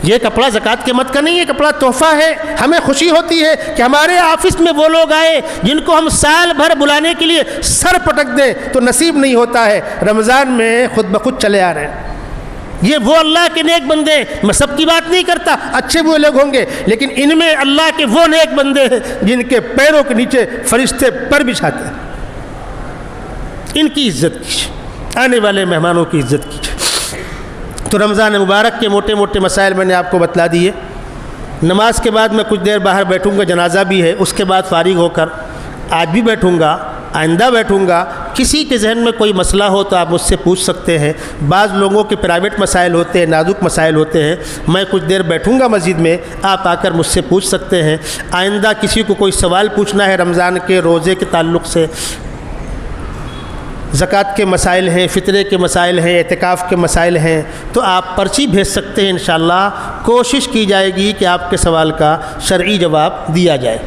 یہ کپڑا زکوٰۃ کے مت کا نہیں ہے، کپڑا تحفہ ہے۔ ہمیں خوشی ہوتی ہے کہ ہمارے آفس میں وہ لوگ آئے جن کو ہم سال بھر بلانے کے لیے سر پٹک دیں تو نصیب نہیں ہوتا ہے، رمضان میں خود بخود چلے آ رہے ہیں۔ یہ وہ اللہ کے نیک بندے ہیں، میں سب کی بات نہیں کرتا، اچھے وہ لوگ ہوں گے، لیکن ان میں اللہ کے وہ نیک بندے ہیں جن کے پیروں کے نیچے فرشتے پر بچھاتے ہیں۔ ان کی عزت کیجیے، آنے والے مہمانوں کی عزت کیجیے۔ تو رمضان مبارک کے موٹے موٹے مسائل میں نے آپ کو بتلا دیے۔ نماز کے بعد میں کچھ دیر باہر بیٹھوں گا، جنازہ بھی ہے، اس کے بعد فارغ ہو کر آج بھی بیٹھوں گا، آئندہ بیٹھوں گا۔ کسی کے ذہن میں کوئی مسئلہ ہو تو آپ مجھ سے پوچھ سکتے ہیں، بعض لوگوں کے پرائیویٹ مسائل ہوتے ہیں، نازک مسائل ہوتے ہیں، میں کچھ دیر بیٹھوں گا مسجد میں، آپ آ کر مجھ سے پوچھ سکتے ہیں۔ آئندہ کسی کو کوئی سوال پوچھنا ہے رمضان کے روزے کے تعلق سے، زکوٰۃ کے مسائل ہیں، فطرے کے مسائل ہیں، اعتکاف کے مسائل ہیں، تو آپ پرچی بھیج سکتے ہیں، انشاءاللہ کوشش کی جائے گی کہ آپ کے سوال کا شرعی جواب دیا جائے۔